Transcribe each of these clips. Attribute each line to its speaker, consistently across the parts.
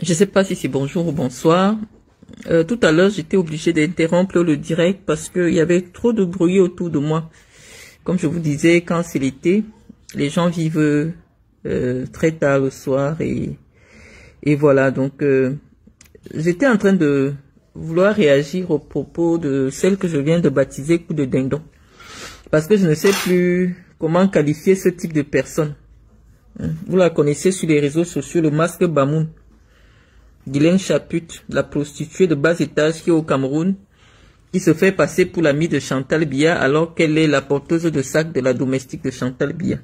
Speaker 1: Je sais pas si c'est bonjour ou bonsoir. Tout à l'heure, j'étais obligée d'interrompre le direct parce qu'il y avait trop de bruit autour de moi. Comme je vous disais, quand c'est l'été, les gens vivent très tard le soir et voilà. Donc, j'étais en train de vouloir réagir au propos de celle que je viens de baptiser coup de dindon. Parce que je ne sais plus comment qualifier ce type de personne. Vous la connaissez sur les réseaux sociaux, le masque Bamoun. Guylaine Chaput, la prostituée de bas étage qui est au Cameroun, qui se fait passer pour l'amie de Chantal Biya alors qu'elle est la porteuse de sac de la domestique de Chantal Biya.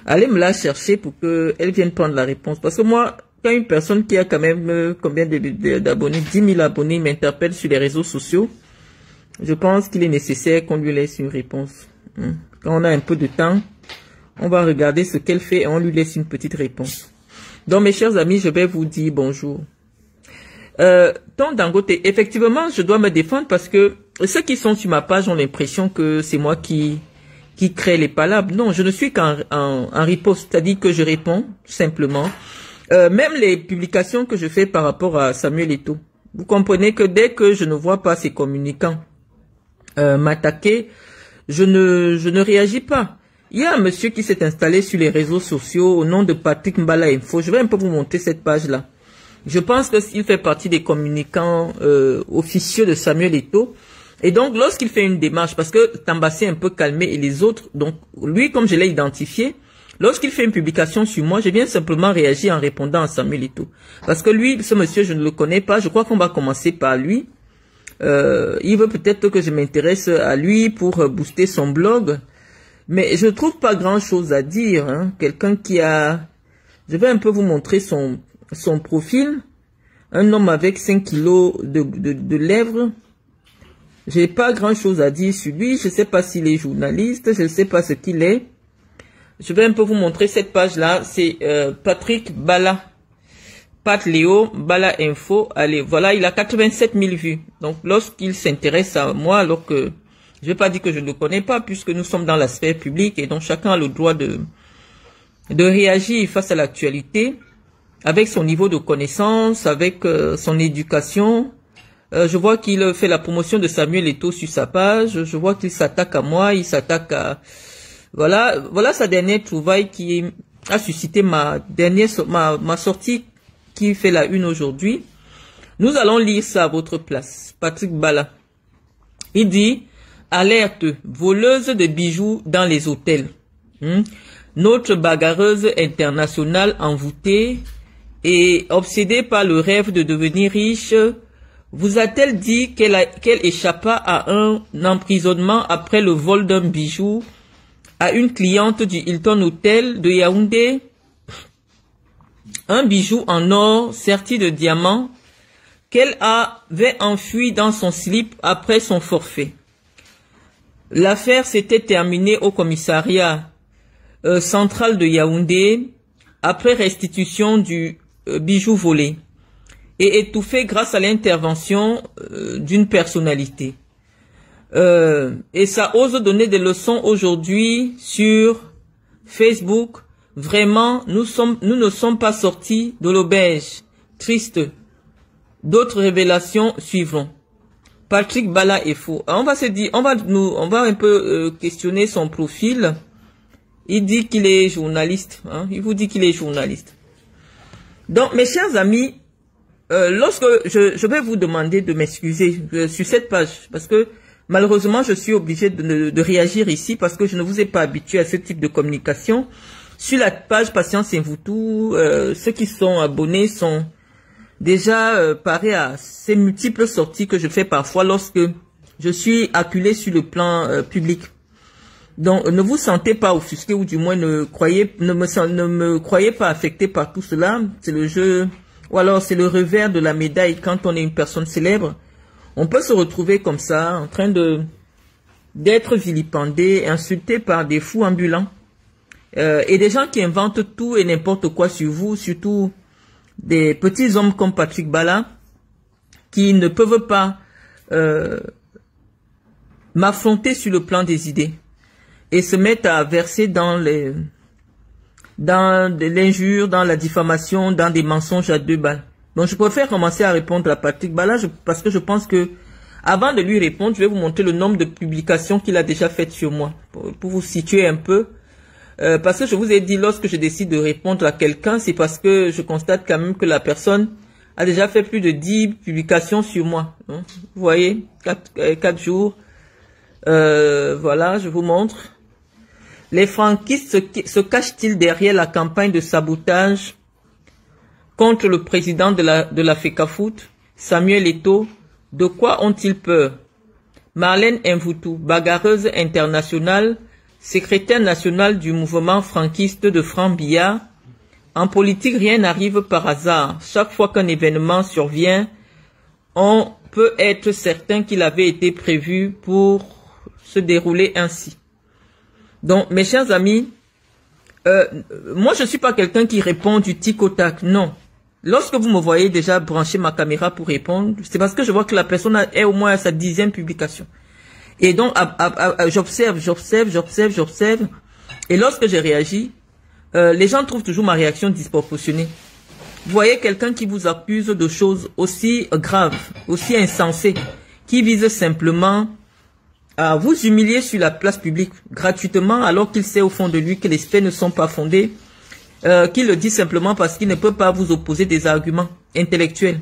Speaker 1: Allez me la chercher pour qu'elle vienne prendre la réponse. Parce que moi, quand une personne qui a quand même combien d'abonnés, 10 000 abonnés, m'interpelle sur les réseaux sociaux, je pense qu'il est nécessaire qu'on lui laisse une réponse. Quand on a un peu de temps, on va regarder ce qu'elle fait et on lui laisse une petite réponse. Donc, mes chers amis, je vais vous dire bonjour. Ton Dangote, effectivement, je dois me défendre parce que ceux qui sont sur ma page ont l'impression que c'est moi qui crée les palabres. Non, je ne suis qu'en riposte, c'est-à-dire que je réponds simplement. Même les publications que je fais par rapport à Samuel Eto'o, vous comprenez que dès que je ne vois pas ces communicants m'attaquer, je ne réagis pas. Il y a un monsieur qui s'est installé sur les réseaux sociaux au nom de Patrick Mbala Info. Je vais un peu vous montrer cette page-là. Je pense qu'il fait partie des communicants officieux de Samuel Eto'o. Et donc, lorsqu'il fait une démarche, parce que Tambassi est un peu calmé et les autres, donc lui, comme je l'ai identifié, lorsqu'il fait une publication sur moi, je viens simplement réagir en répondant à Samuel Eto'o. Parce que lui, ce monsieur, je ne le connais pas. Je crois qu'on va commencer par lui. Il veut peut-être que je m'intéresse à lui pour booster son blog. Mais je ne trouve pas grand-chose à dire. Quelqu'un qui a... Je vais un peu vous montrer son profil. Un homme avec 5 kilos de lèvres. J'ai pas grand-chose à dire sur lui. Je ne sais pas s'il est journaliste. Je ne sais pas ce qu'il est. Je vais un peu vous montrer cette page-là. C'est Patrick Bala. Pat Léo, Bala Info. Allez, voilà, il a 87 000 vues. Donc, lorsqu'il s'intéresse à moi, alors que... Je ne vais pas dire que je ne le connais pas, puisque nous sommes dans la sphère publique et donc chacun a le droit de réagir face à l'actualité avec son niveau de connaissance, avec son éducation. Je vois qu'il fait la promotion de Samuel Eto'o sur sa page. Je vois qu'il s'attaque à moi, il s'attaque à... Voilà sa dernière trouvaille qui a suscité ma sortie qui fait la une aujourd'hui. Nous allons lire ça à votre place. Patrick Bala. Il dit... Alerte, voleuse de bijoux dans les hôtels. Notre bagarreuse internationale envoûtée et obsédée par le rêve de devenir riche, vous a-t-elle dit qu'elle échappa à un emprisonnement après le vol d'un bijou à une cliente du Hilton Hotel de Yaoundé? Un bijou en or serti de diamants qu'elle avait enfoui dans son slip après son forfait. L'affaire s'était terminée au commissariat central de Yaoundé après restitution du bijou volé et étouffée grâce à l'intervention d'une personnalité. Et ça ose donner des leçons aujourd'hui sur Facebook. Vraiment, nous ne sommes pas sortis de l'auberge. Triste. D'autres révélations suivront. Patrick Bala est faux. On va se dire, on va un peu questionner son profil. Il dit qu'il est journaliste. Il vous dit qu'il est journaliste. Donc, mes chers amis, lorsque je vais vous demander de m'excuser sur cette page, parce que malheureusement, je suis obligé de réagir ici parce que je ne vous ai pas habitué à ce type de communication. Sur la page Patience Invoutou, ceux qui sont abonnés sont déjà paré à ces multiples sorties que je fais parfois lorsque je suis acculé sur le plan public. Donc, ne vous sentez pas offusqué ou du moins ne me croyez pas affecté par tout cela. C'est le jeu, ou alors c'est le revers de la médaille quand on est une personne célèbre. On peut se retrouver comme ça, en train d'être vilipendé, insulté par des fous ambulants. Et des gens qui inventent tout et n'importe quoi sur vous, surtout des petits hommes comme Patrick Bala, qui ne peuvent pas m'affronter sur le plan des idées et se mettent à verser dans dans de l'injure, dans la diffamation, dans des mensonges à 2 balles. Donc, je préfère commencer à répondre à Patrick Bala parce que je pense que, avant de lui répondre, je vais vous montrer le nombre de publications qu'il a déjà faites sur moi, pour vous situer un peu. Parce que je vous ai dit, lorsque je décide de répondre à quelqu'un, c'est parce que je constate quand même que la personne a déjà fait plus de 10 publications sur moi. Hein. Vous voyez, 4 jours. Voilà, je vous montre. Les franquistes se cachent-ils derrière la campagne de sabotage contre le président de la FECAFOOT, Samuel Eto'o? De quoi ont-ils peur? Marlène Mvutu, bagarreuse internationale, secrétaire nationale du mouvement franquiste de Franc-Billard. En politique, rien n'arrive par hasard. Chaque fois qu'un événement survient, on peut être certain qu'il avait été prévu pour se dérouler ainsi. Donc, mes chers amis, moi, je ne suis pas quelqu'un qui répond du tic au tac, non. Lorsque vous me voyez déjà brancher ma caméra pour répondre, c'est parce que je vois que la personne est au moins à sa 10e publication. Et donc, j'observe. Et lorsque j'ai réagi, les gens trouvent toujours ma réaction disproportionnée. Vous voyez quelqu'un qui vous accuse de choses aussi graves, aussi insensées, qui vise simplement à vous humilier sur la place publique gratuitement, alors qu'il sait au fond de lui que les faits ne sont pas fondés, qu'il le dit simplement parce qu'il ne peut pas vous opposer des arguments intellectuels.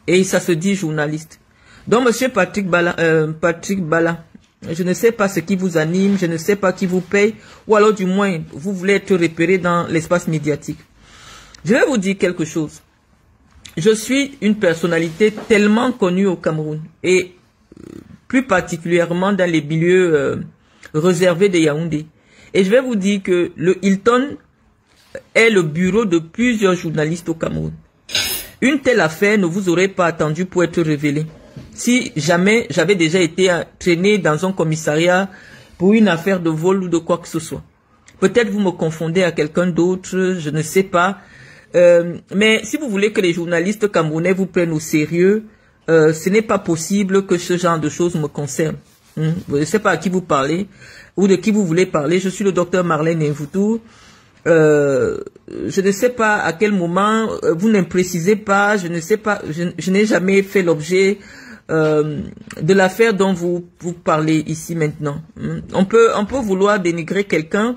Speaker 1: Et ça se dit journaliste. Donc, monsieur Patrick Bala, je ne sais pas ce qui vous anime, je ne sais pas qui vous paye, ou alors du moins, vous voulez être repéré dans l'espace médiatique. Je vais vous dire quelque chose. Je suis une personnalité tellement connue au Cameroun, et plus particulièrement dans les milieux réservés de Yaoundé. Et je vais vous dire que le Hilton est le bureau de plusieurs journalistes au Cameroun. Une telle affaire ne vous aurait pas attendu pour être révélée. Si jamais j'avais déjà été traîné dans un commissariat pour une affaire de vol ou de quoi que ce soit. Peut-être vous me confondez à quelqu'un d'autre, je ne sais pas. Mais si vous voulez que les journalistes camerounais vous prennent au sérieux, ce n'est pas possible que ce genre de choses me concerne. Je ne sais pas à qui vous parlez ou de qui vous voulez parler. Je suis le docteur Marlène Mvutu. Je ne sais pas à quel moment, vous ne précisez pas, je ne sais pas, je n'ai jamais fait l'objet de l'affaire dont vous parlez ici maintenant. On peut vouloir dénigrer quelqu'un,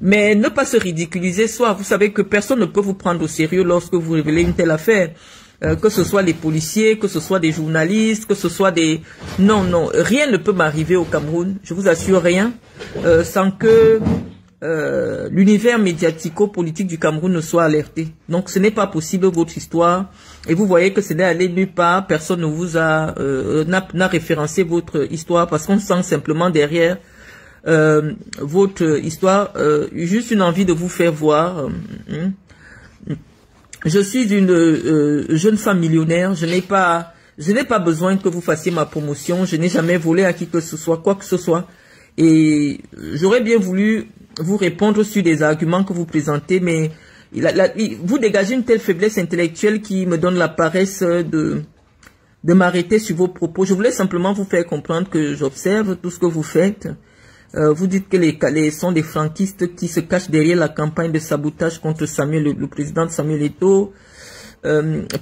Speaker 1: mais ne pas se ridiculiser soi. Vous savez que personne ne peut vous prendre au sérieux lorsque vous révélez une telle affaire. Que ce soit les policiers, que ce soit des journalistes, que ce soit des... Non, rien ne peut m'arriver au Cameroun, je vous assure rien, sans que l'univers médiatico-politique du Cameroun ne soit alerté. Donc ce n'est pas possible votre histoire, et vous voyez que ce n'est allé nulle part, personne ne vous a n'a référencé votre histoire, parce qu'on sent simplement derrière votre histoire juste une envie de vous faire voir. Je suis une jeune femme millionnaire, je n'ai pas besoin que vous fassiez ma promotion, je n'ai jamais volé à qui que ce soit, quoi que ce soit. Et j'aurais bien voulu vous répondre sur des arguments que vous présentez, mais vous dégagez une telle faiblesse intellectuelle qui me donne la paresse de m'arrêter sur vos propos. Je voulais simplement vous faire comprendre que j'observe tout ce que vous faites. Vous dites que les sont des franquistes qui se cachent derrière la campagne de sabotage contre le président Samuel Eto'o.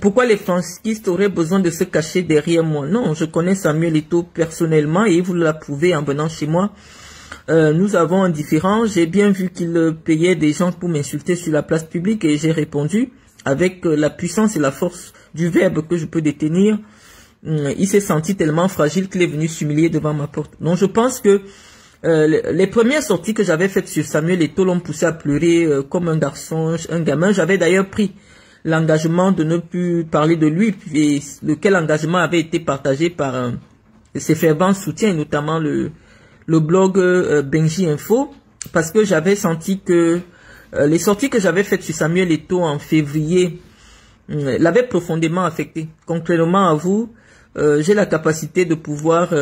Speaker 1: Pourquoi les franquistes auraient besoin de se cacher derrière moi? Non, je connais Samuel Eto'o personnellement et il vous l'a prouvé en venant chez moi. Nous avons un différend. J'ai bien vu qu'il payait des gens pour m'insulter sur la place publique et j'ai répondu avec la puissance et la force du verbe que je peux détenir. Il s'est senti tellement fragile qu'il est venu s'humilier devant ma porte. Donc je pense que les premières sorties que j'avais faites sur Samuel Eto'o l'ont poussé à pleurer comme un garçon, un gamin. J'avais d'ailleurs pris l'engagement de ne plus parler de lui, et lequel engagement avait été partagé par ses fervents soutiens, notamment le blog Benji Info, parce que j'avais senti que les sorties que j'avais faites sur Samuel Eto'o en février l'avaient profondément affecté. Contrairement à vous, j'ai la capacité de pouvoir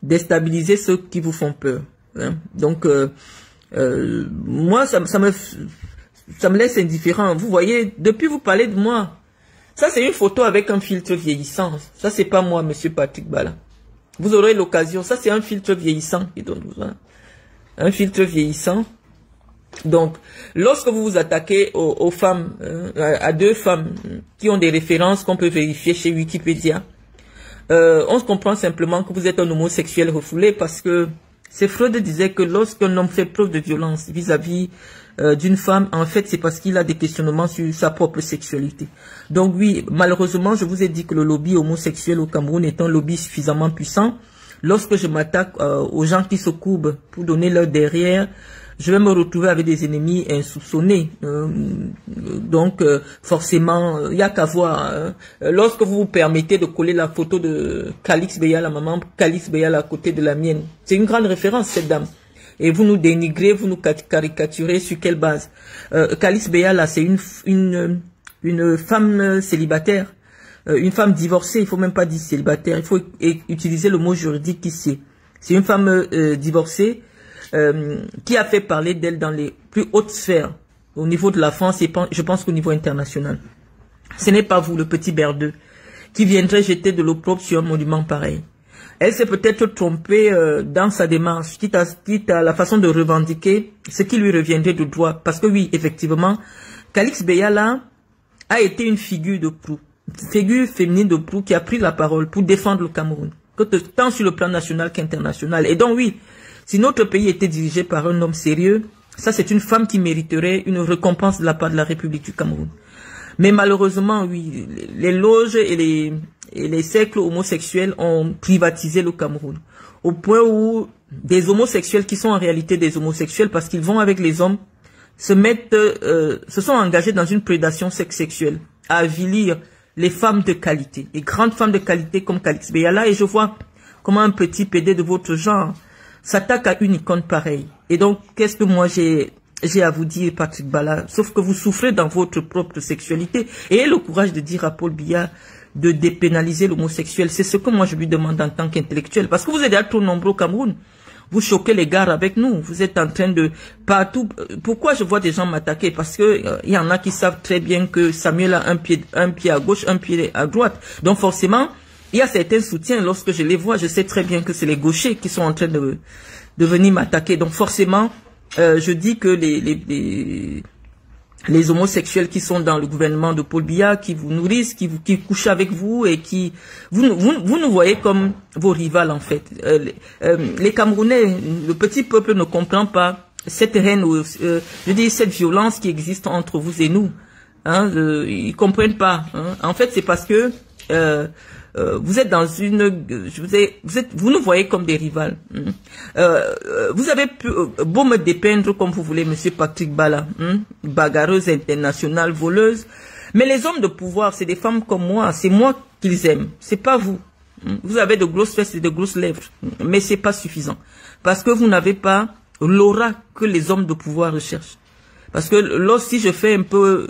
Speaker 1: déstabiliser ceux qui vous font peur. Hein. Donc, moi, ça me laisse indifférent. Vous voyez, depuis vous parlez de moi. Ça, c'est une photo avec un filtre vieillissant. Ça, c'est pas moi, monsieur Patrick Bala. Vous aurez l'occasion. Ça, c'est un filtre vieillissant. Un filtre vieillissant. Donc, lorsque vous vous attaquez aux femmes, à deux femmes qui ont des références qu'on peut vérifier chez Wikipédia, on se comprend simplement que vous êtes un homosexuel refoulé parce que c'est Freud disait que lorsqu'un homme fait preuve de violence vis-à-vis d'une femme, en fait, c'est parce qu'il a des questionnements sur sa propre sexualité. Donc oui, malheureusement, je vous ai dit que le lobby homosexuel au Cameroun est un lobby suffisamment puissant. Lorsque je m'attaque aux gens qui se courbent pour donner leur derrière, je vais me retrouver avec des ennemis insoupçonnés. Donc, forcément, il n'y a qu'à voir. Lorsque vous vous permettez de coller la photo de Calix Béal, la maman Calix Béal à côté de la mienne, c'est une grande référence, cette dame. Et vous nous dénigrez, vous nous caricaturez sur quelle base? Calix Béal, c'est une femme célibataire, une femme divorcée, il faut même pas dire célibataire, il faut utiliser le mot juridique ici. C'est une femme divorcée, qui a fait parler d'elle dans les plus hautes sphères, au niveau de la France et je pense qu'au niveau international. Ce n'est pas vous, le petit berdeux, qui viendrait jeter de l'opprobre sur un monument pareil. Elle s'est peut-être trompée dans sa démarche, quitte à la façon de revendiquer ce qui lui reviendrait de droit. Parce que oui, effectivement, Calix Béala a été une figure de proue, une figure féminine de proue qui a pris la parole pour défendre le Cameroun, tant sur le plan national qu'international. Et donc oui, si notre pays était dirigé par un homme sérieux, ça c'est une femme qui mériterait une récompense de la part de la République du Cameroun. Mais malheureusement, oui, les loges et les cercles homosexuels ont privatisé le Cameroun. Au point où des homosexuels qui sont en réalité des homosexuels parce qu'ils vont avec les hommes, se sont engagés dans une prédation sexuelle, à avilir les femmes de qualité, les grandes femmes de qualité comme Calix Béala. Et je vois comment un petit PD de votre genre s'attaque à une icône pareille. Et donc, qu'est-ce que moi j'ai à vous dire, Patrick Bala? Sauf que vous souffrez dans votre propre sexualité. Et ayez le courage de dire à Paul Biya de dépénaliser l'homosexuel. C'est ce que moi je lui demande en tant qu'intellectuel. Parce que vous êtes déjà trop nombreux au Cameroun. Vous choquez les gars avec nous. Vous êtes en train de partout. Pourquoi je vois des gens m'attaquer? Parce que il y en a qui savent très bien que Samuel a un pied à gauche, un pied à droite. Donc forcément, il y a certains soutiens, lorsque je les vois, je sais très bien que c'est les gauchers qui sont en train de venir m'attaquer. Donc forcément, je dis que les homosexuels qui sont dans le gouvernement de Paul Biya, qui vous nourrissent, qui couchent avec vous et qui... Vous nous voyez comme vos rivales en fait. Les Camerounais, le petit peuple ne comprend pas cette haine, je dis cette violence qui existe entre vous et nous. Hein, ils comprennent pas. Hein. En fait, c'est parce que... vous êtes dans une, vous nous voyez comme des rivales. Vous avez beau me dépeindre comme vous voulez, Monsieur Patrick Bala, bagarreuse internationale, voleuse, mais les hommes de pouvoir, c'est des femmes comme moi, c'est moi qu'ils aiment, c'est pas vous. Vous avez de grosses fesses et de grosses lèvres, mais c'est pas suffisant, parce que vous n'avez pas l'aura que les hommes de pouvoir recherchent. Parce que si je fais un peu,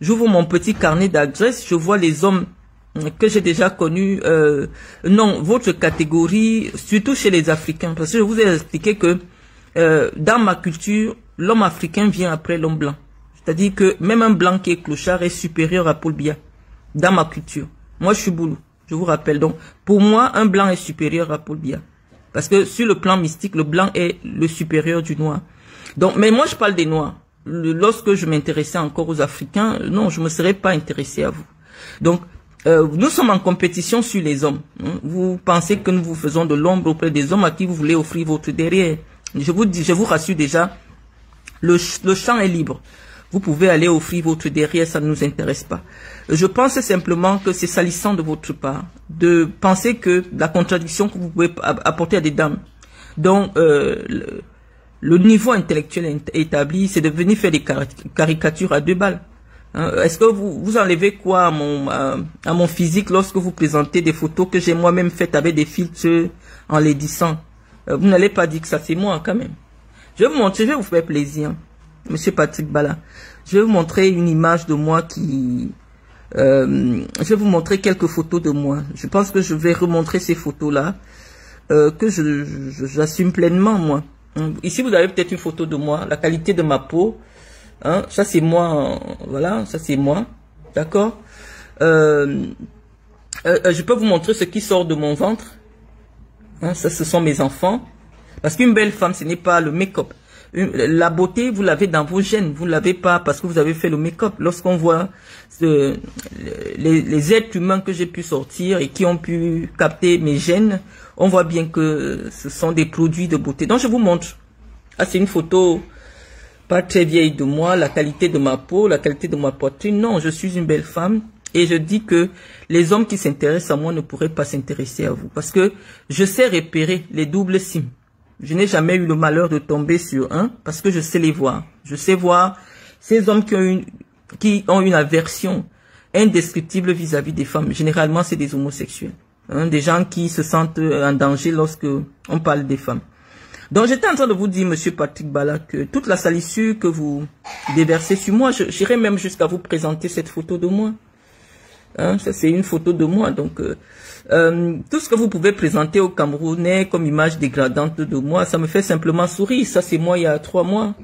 Speaker 1: j'ouvre mon petit carnet d'adresses, je vois les hommes que j'ai déjà connu, non, votre catégorie, surtout chez les Africains, parce que je vous ai expliqué que dans ma culture, l'homme africain vient après l'homme blanc. C'est-à-dire que même un blanc qui est clochard est supérieur à Paul Biya, dans ma culture. Moi, je suis boulou, je vous rappelle. Donc, pour moi, un blanc est supérieur à Paul Biya. Parce que sur le plan mystique, le blanc est le supérieur du noir. Donc, mais moi, je parle des noirs. Lorsque je m'intéressais encore aux Africains, non, je ne me serais pas intéressé à vous. Donc, nous sommes en compétition sur les hommes. Vous pensez que nous vous faisons de l'ombre auprès des hommes à qui vous voulez offrir votre derrière. Je vous rassure déjà, le champ est libre. Vous pouvez aller offrir votre derrière, ça ne nous intéresse pas. Je pense simplement que c'est salissant de votre part de penser que la contradiction que vous pouvez apporter à des dames dont le niveau intellectuel est établi, c'est de venir faire des caricatures à 2 balles. Est-ce que vous enlevez quoi à mon physique lorsque vous présentez des photos que j'ai moi-même faites avec des filtres en laidissant? Vous n'allez pas dire que ça c'est moi quand même. Je vais vous montrer, je vais vous faire plaisir, Monsieur Patrick Bala. Je vais vous montrer une image de moi qui... je vais vous montrer quelques photos de moi. Je pense que je vais remontrer ces photos-là, que j'assume pleinement moi. Ici vous avez peut-être une photo de moi, la qualité de ma peau. Hein, ça c'est moi, voilà, ça c'est moi, d'accord. Je peux vous montrer ce qui sort de mon ventre. Hein, ça, ce sont mes enfants. Parce qu'une belle femme, ce n'est pas le make-up. La beauté, vous l'avez dans vos gènes. Vous ne l'avez pas parce que vous avez fait le make-up. Lorsqu'on voit les êtres humains que j'ai pu sortir et qui ont pu capter mes gènes, on voit bien que ce sont des produits de beauté. Donc, je vous montre. Ah, c'est une photo pas très vieille de moi, la qualité de ma peau, la qualité de ma poitrine. Non, je suis une belle femme. Et je dis que les hommes qui s'intéressent à moi ne pourraient pas s'intéresser à vous. Parce que je sais repérer les doubles sims. Je n'ai jamais eu le malheur de tomber sur un parce que je sais les voir. Je sais voir ces hommes qui ont une aversion indescriptible vis-à-vis des femmes. Généralement, c'est des homosexuels. Des gens qui se sentent en danger lorsque on parle des femmes. Donc, j'étais en train de vous dire, monsieur Patrick Bala, que toute la salissure que vous déversez sur moi, j'irai même jusqu'à vous présenter cette photo de moi. Ça, c'est une photo de moi. Donc, tout ce que vous pouvez présenter aux Camerounais comme image dégradante de moi, ça me fait simplement sourire. Ça, c'est moi il y a 3 mois.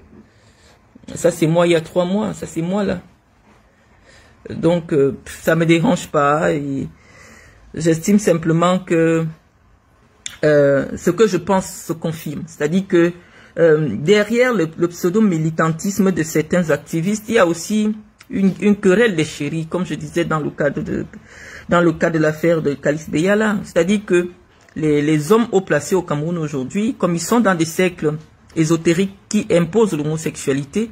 Speaker 1: Ça, c'est moi il y a 3 mois. Ça, c'est moi là. Donc, ça me dérange pas. Et j'estime simplement que ce que je pense se confirme. C'est-à-dire que derrière le pseudo-militantisme de certains activistes, il y a aussi une querelle des chéris, comme je disais dans le cadre de l'affaire de Kalice Beyala. C'est-à-dire que les hommes haut placés au Cameroun aujourd'hui, comme ils sont dans des cercles ésotériques qui imposent l'homosexualité,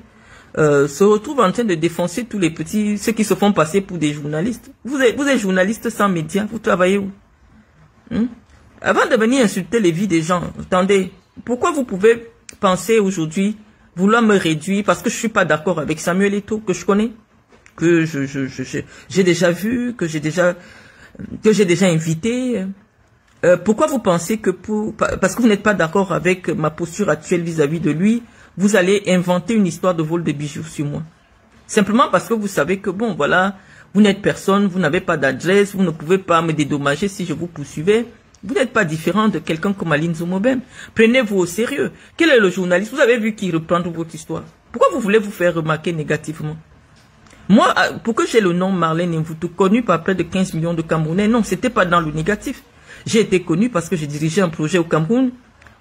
Speaker 1: se retrouvent en train de défoncer tous les petits, ceux qui se font passer pour des journalistes. Vous êtes journaliste sans médias, vous travaillez où? Avant de venir insulter les vies des gens, attendez, pourquoi vous pouvez penser aujourd'hui vouloir me réduire parce que je suis pas d'accord avec Samuel Eto'o, que je connais, que j'ai déjà vu, que j'ai déjà invité. Pourquoi vous pensez que parce que vous n'êtes pas d'accord avec ma posture actuelle vis-à-vis de lui, vous allez inventer une histoire de vol de bijoux sur moi? Simplement parce que vous savez que bon, voilà, vous n'êtes personne, vous n'avez pas d'adresse, vous ne pouvez pas me dédommager si je vous poursuivais. Vous n'êtes pas différent de quelqu'un comme Aline Zomobem. Prenez-vous au sérieux. Quel est le journaliste? Vous avez vu qui reprend votre histoire. Pourquoi vous voulez vous faire remarquer négativement? Moi, pour que j'ai le nom Marlène Mvutu, connu par près de 15 millions de Camerounais, non, c'était pas dans le négatif. J'ai été connu parce que j'ai dirigé un projet au Cameroun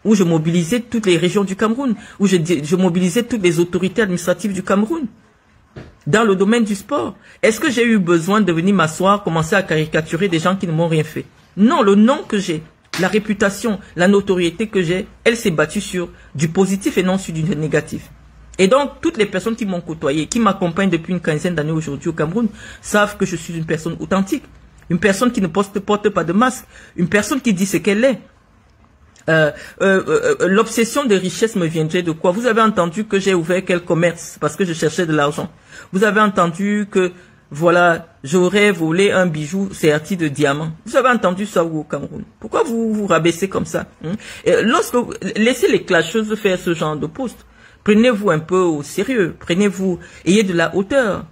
Speaker 1: où je mobilisais toutes les régions du Cameroun, où je mobilisais toutes les autorités administratives du Cameroun. Dans le domaine du sport, est-ce que j'ai eu besoin de venir m'asseoir, commencer à caricaturer des gens qui ne m'ont rien fait? Non, le nom que j'ai, la réputation, la notoriété que j'ai, elle s'est battue sur du positif et non sur du négatif. Et donc, toutes les personnes qui m'ont côtoyé, qui m'accompagnent depuis une quinzaine d'années aujourd'hui au Cameroun, savent que je suis une personne authentique, une personne qui ne porte pas de masque, une personne qui dit ce qu'elle est. L'obsession de richesse me viendrait de quoi? Vous avez entendu que j'ai ouvert quel commerce parce que je cherchais de l'argent. Vous avez entendu que voilà, j'aurais volé un bijou serti de diamants. Vous avez entendu ça au Cameroun? Pourquoi vous vous rabaissez comme ça? Laissez les clasheuses faire ce genre de poste. Prenez-vous un peu au sérieux. Prenez-vous, ayez de la hauteur.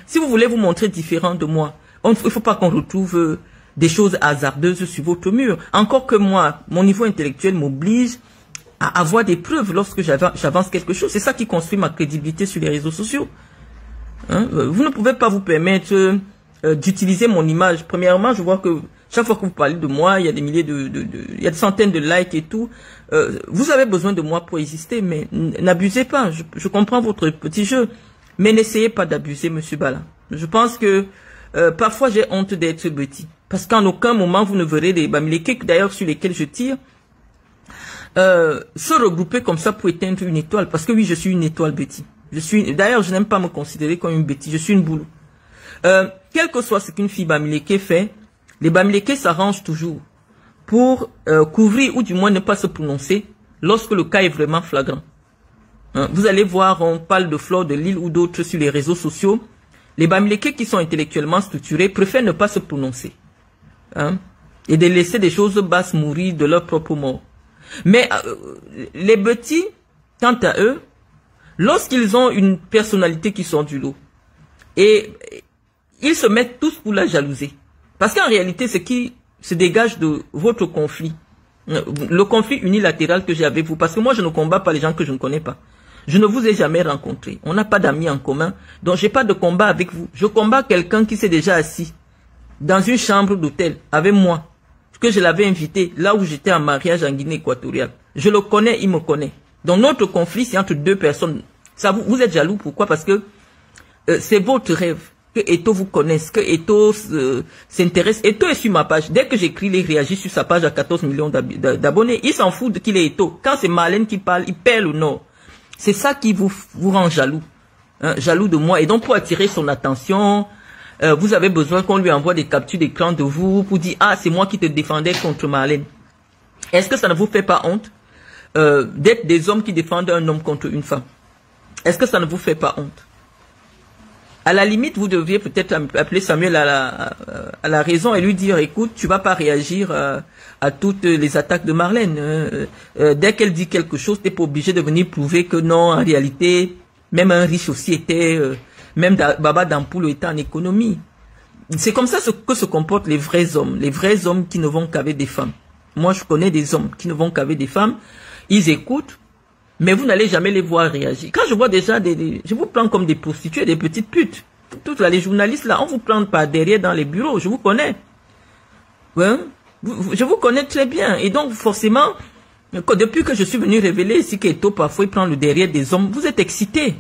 Speaker 1: Si vous voulez vous montrer différent de moi, il ne faut pas qu'on retrouve des choses hasardeuses sur votre mur. Encore que moi, mon niveau intellectuel m'oblige à avoir des preuves lorsque j'avance quelque chose. C'est ça qui construit ma crédibilité sur les réseaux sociaux. Vous ne pouvez pas vous permettre d'utiliser mon image. Premièrement, je vois que chaque fois que vous parlez de moi, il y a des milliers il y a des centaines de likes et tout. Vous avez besoin de moi pour exister, mais n'abusez pas. Je comprends votre petit jeu, mais n'essayez pas d'abuser, monsieur Bala. Je pense que parfois j'ai honte d'être petit. Parce qu'en aucun moment vous ne verrez les Bamileke, d'ailleurs sur lesquels je tire, se regrouper comme ça pour éteindre une étoile. Parce que oui, je suis une étoile Betty. D'ailleurs, je n'aime pas me considérer comme une Betty. Je suis une boulot. Quel que soit ce qu'une fille Bamileke fait, les Bamileke s'arrangent toujours pour couvrir ou du moins ne pas se prononcer lorsque le cas est vraiment flagrant. Vous allez voir, on parle de Flore de Lille ou d'autres sur les réseaux sociaux. Les Bamileke qui sont intellectuellement structurés préfèrent ne pas se prononcer. Et de laisser des choses basses mourir de leur propre mort. Mais les petits, quant à eux, lorsqu'ils ont une personnalité qui sort du lot, et ils se mettent tous pour la jalouser. Parce qu'en réalité, ce qui se dégage de votre conflit, le conflit unilatéral que j'ai avec vous, parce que moi je ne combats pas les gens que je ne connais pas. Je ne vous ai jamais rencontré. On n'a pas d'amis en commun, donc j'ai pas de combat avec vous. Je combats quelqu'un qui s'est déjà assis dans une chambre d'hôtel avec moi, que je l'avais invité là où j'étais en mariage en Guinée équatoriale. Je le connais, il me connaît. Donc notre conflit, c'est entre deux personnes. Ça, vous êtes jaloux, pourquoi? Parce que c'est votre rêve. Que Eto vous connaisse, que Eto s'intéresse. Eto est sur ma page. Dès que j'écris, il réagit sur sa page à 14 millions d'abonnés. Il s'en fout qu'il est Eto. Quand c'est Marlène qui parle, il perd ou non. C'est ça qui vous rend jaloux. Hein, jaloux de moi. Et donc, pour attirer son attention, vous avez besoin qu'on lui envoie des captures d'écran de vous pour dire, ah, c'est moi qui te défendais contre Marlène. Est-ce que ça ne vous fait pas honte d'être des hommes qui défendent un homme contre une femme? Est-ce que ça ne vous fait pas honte? À la limite, vous deviez peut-être appeler Samuel à la raison et lui dire, écoute, tu vas pas réagir à toutes les attaques de Marlène. Dès qu'elle dit quelque chose, t'es pas obligé de venir prouver que non, en réalité, même un riche aussi était, même Baba Dampoule était en économie. C'est comme ça que se comportent les vrais hommes qui ne vont qu'avec des femmes. Moi, je connais des hommes qui ne vont qu'avec des femmes. Ils écoutent, mais vous n'allez jamais les voir réagir. Quand je vois déjà je vous prends comme des prostituées, des petites putes. Toutes les journalistes là, on vous prend par derrière dans les bureaux, je vous connais. Ouais, je vous connais très bien. Et donc, forcément, depuis que je suis venu révéler ici qu'Eto, parfois, il prend le derrière des hommes, vous êtes excités.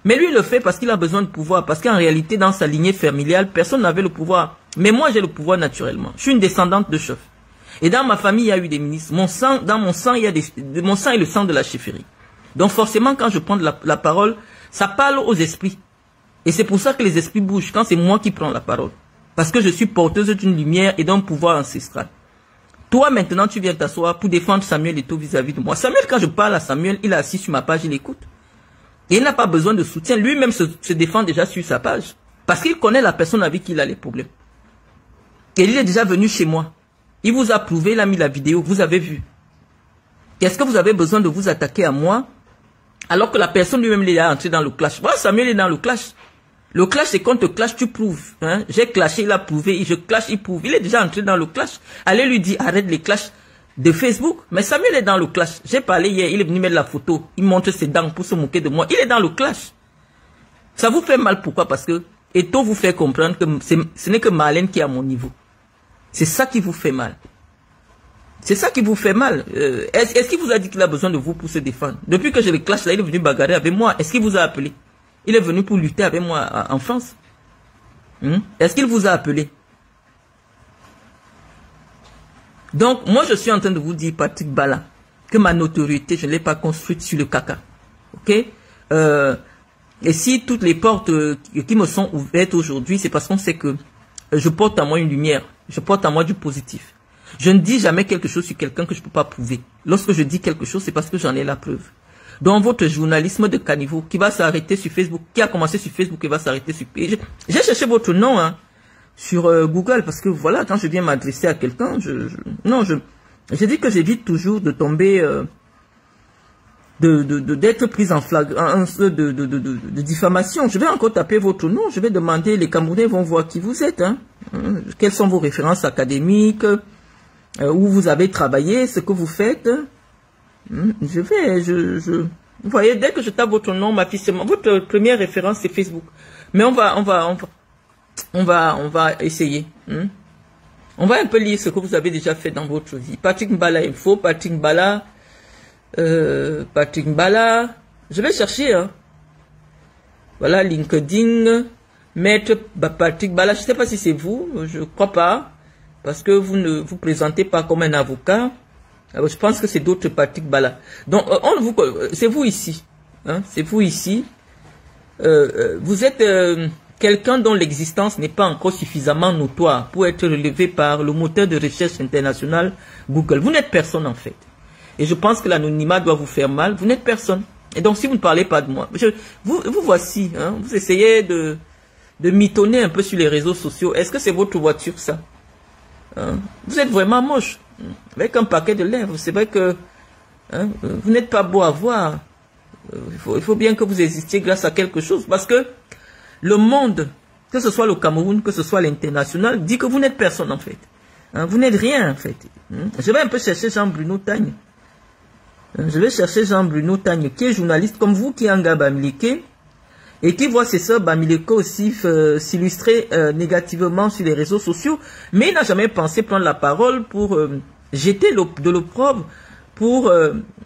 Speaker 1: Mais lui, il le fait parce qu'il a besoin de pouvoir. Parce qu'en réalité, dans sa lignée familiale, personne n'avait le pouvoir. Mais moi, j'ai le pouvoir naturellement. Je suis une descendante de chef. Et dans ma famille, il y a eu des ministres. Dans mon sang, il y a mon sang est le sang de la chefferie. Donc forcément, quand je prends la parole, ça parle aux esprits. Et c'est pour ça que les esprits bougent quand c'est moi qui prends la parole. Parce que je suis porteuse d'une lumière et d'un pouvoir ancestral. Toi, maintenant, tu viens t'asseoir pour défendre Samuel Eto vis-à-vis de moi. Samuel, quand je parle à Samuel, il est assis sur ma page, il écoute. Et il n'a pas besoin de soutien. Lui-même se défend déjà sur sa page. Parce qu'il connaît la personne avec qui il a les problèmes. Et il est déjà venu chez moi. Il vous a prouvé, il a mis la vidéo, vous avez vu. Est-ce que vous avez besoin de vous attaquer à moi alors que la personne lui-même est entrée dans le clash? Voilà, Samuel est dans le clash. Le clash, c'est quand tu clashes, tu prouves. Hein? J'ai clashé, il a prouvé. Je clash, il prouve. Il est déjà entré dans le clash. Allez lui dire, arrête les clashs de Facebook. Mais Samuel est dans le clash. J'ai parlé hier, il est venu mettre la photo. Il montre ses dents pour se moquer de moi. Il est dans le clash. Ça vous fait mal, pourquoi? Parce que Eto vous fait comprendre que ce n'est que Marlène qui est à mon niveau. C'est ça qui vous fait mal. C'est ça qui vous fait mal. Est-ce qu'il vous a dit qu'il a besoin de vous pour se défendre? Depuis que je le clash là, il est venu bagarrer avec moi. Est-ce qu'il vous a appelé? Il est venu pour lutter avec moi en France. Est-ce qu'il vous a appelé? Donc, moi, je suis en train de vous dire, Patrick Bala, que ma notoriété, je ne l'ai pas construite sur le caca. Ok? Et si toutes les portes qui me sont ouvertes aujourd'hui, c'est parce qu'on sait que je porte à moi une lumière. Je porte à moi du positif. Je ne dis jamais quelque chose sur quelqu'un que je ne peux pas prouver. Lorsque je dis quelque chose, c'est parce que j'en ai la preuve. Dans votre journalisme de caniveau qui va s'arrêter sur Facebook, qui a commencé sur Facebook et va s'arrêter sur... J'ai cherché votre nom sur Google parce que voilà, quand je viens m'adresser à quelqu'un, je dis que j'évite toujours de tomber... d'être prise en flagrant de diffamation. Je vais encore taper votre nom, je vais demander, les Camerounais vont voir qui vous êtes, quelles sont vos références académiques, où vous avez travaillé, ce que vous faites. Vous voyez, dès que je tape votre nom, ma fille, votre première référence c'est Facebook. Mais on va essayer. On va un peu lire ce que vous avez déjà fait dans votre vie. Patrick Mbala Info, Patrick Mbala, je vais chercher, voilà, LinkedIn, Maître Patrick Bala, je ne sais pas si c'est vous, je ne crois pas, parce que vous ne vous présentez pas comme un avocat. Alors, je pense que c'est d'autres Patrick Bala. Donc, c'est vous ici, c'est vous ici. Vous êtes quelqu'un dont l'existence n'est pas encore suffisamment notoire pour être relevé par le moteur de recherche international Google. Vous n'êtes personne en fait. Et je pense que l'anonymat doit vous faire mal. Vous n'êtes personne. Et donc, si vous ne parlez pas de moi, vous voici. Vous essayez de mitonner un peu sur les réseaux sociaux. Est-ce que c'est votre voiture, ça? Vous êtes vraiment moche. Avec un paquet de lèvres. C'est vrai que vous n'êtes pas beau à voir. Il faut bien que vous existiez grâce à quelque chose. Parce que le monde, que ce soit le Cameroun, que ce soit l'international, dit que vous n'êtes personne, en fait. Vous n'êtes rien, en fait. Je vais un peu chercher Jean-Bruno Tagne. Je vais chercher Jean-Bruno Tagne, qui est journaliste comme vous, qui est un gars Bamileke, et qui voit ses sœurs Bamileke aussi s'illustrer négativement sur les réseaux sociaux, mais il n'a jamais pensé prendre la parole pour jeter de l'opprobre pour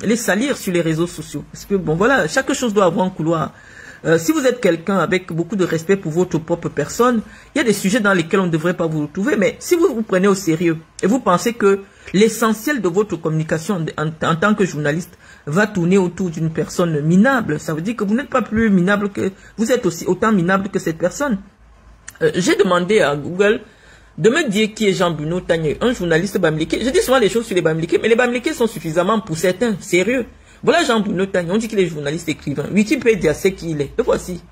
Speaker 1: les salir sur les réseaux sociaux. Parce que, bon, voilà, chaque chose doit avoir un couloir. Si vous êtes quelqu'un avec beaucoup de respect pour votre propre personne, il y a des sujets dans lesquels on ne devrait pas vous retrouver. Mais si vous vous prenez au sérieux et vous pensez que l'essentiel de votre communication en tant que journaliste va tourner autour d'une personne minable, ça veut dire que vous n'êtes pas plus minable que... Vous êtes aussi autant minable que cette personne. J'ai demandé à Google de me dire qui est Jean-Bruno Tagne, un journaliste bamileke. Je dis souvent des choses sur les bamileke, mais les bamileke sont suffisamment pour certains sérieux. Voilà Jean-Bruno Tagne, on dit qu'il est journaliste écrivain. Wikipédia sait qui il est. Le voici.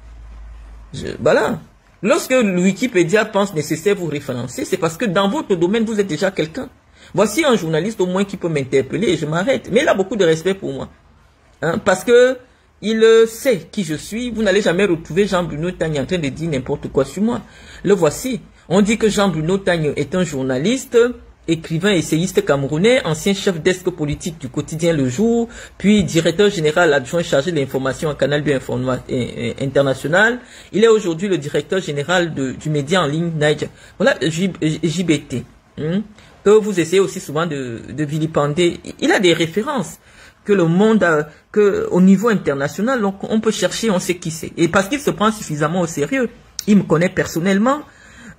Speaker 1: Voilà. Lorsque le Wikipédia pense nécessaire vous référencer, c'est parce que dans votre domaine, vous êtes déjà quelqu'un. Voici un journaliste au moins qui peut m'interpeller et je m'arrête. Mais il a beaucoup de respect pour moi. Hein, parce que il sait qui je suis. Vous n'allez jamais retrouver Jean-Bruno Tagne en train de dire n'importe quoi sur moi. Le voici. On dit que Jean-Bruno Tagne est un journaliste, écrivain, essayiste camerounais, ancien chef desk politique du quotidien Le Jour, puis directeur général adjoint chargé de l'information à Canal 2 International. Il est aujourd'hui le directeur général du média en ligne Niger. Voilà JBT. Que vous essayez aussi souvent de vilipender. Il a des références que le monde a, que au niveau international, donc on peut chercher, on sait qui c'est. Et parce qu'il se prend suffisamment au sérieux, il me connaît personnellement,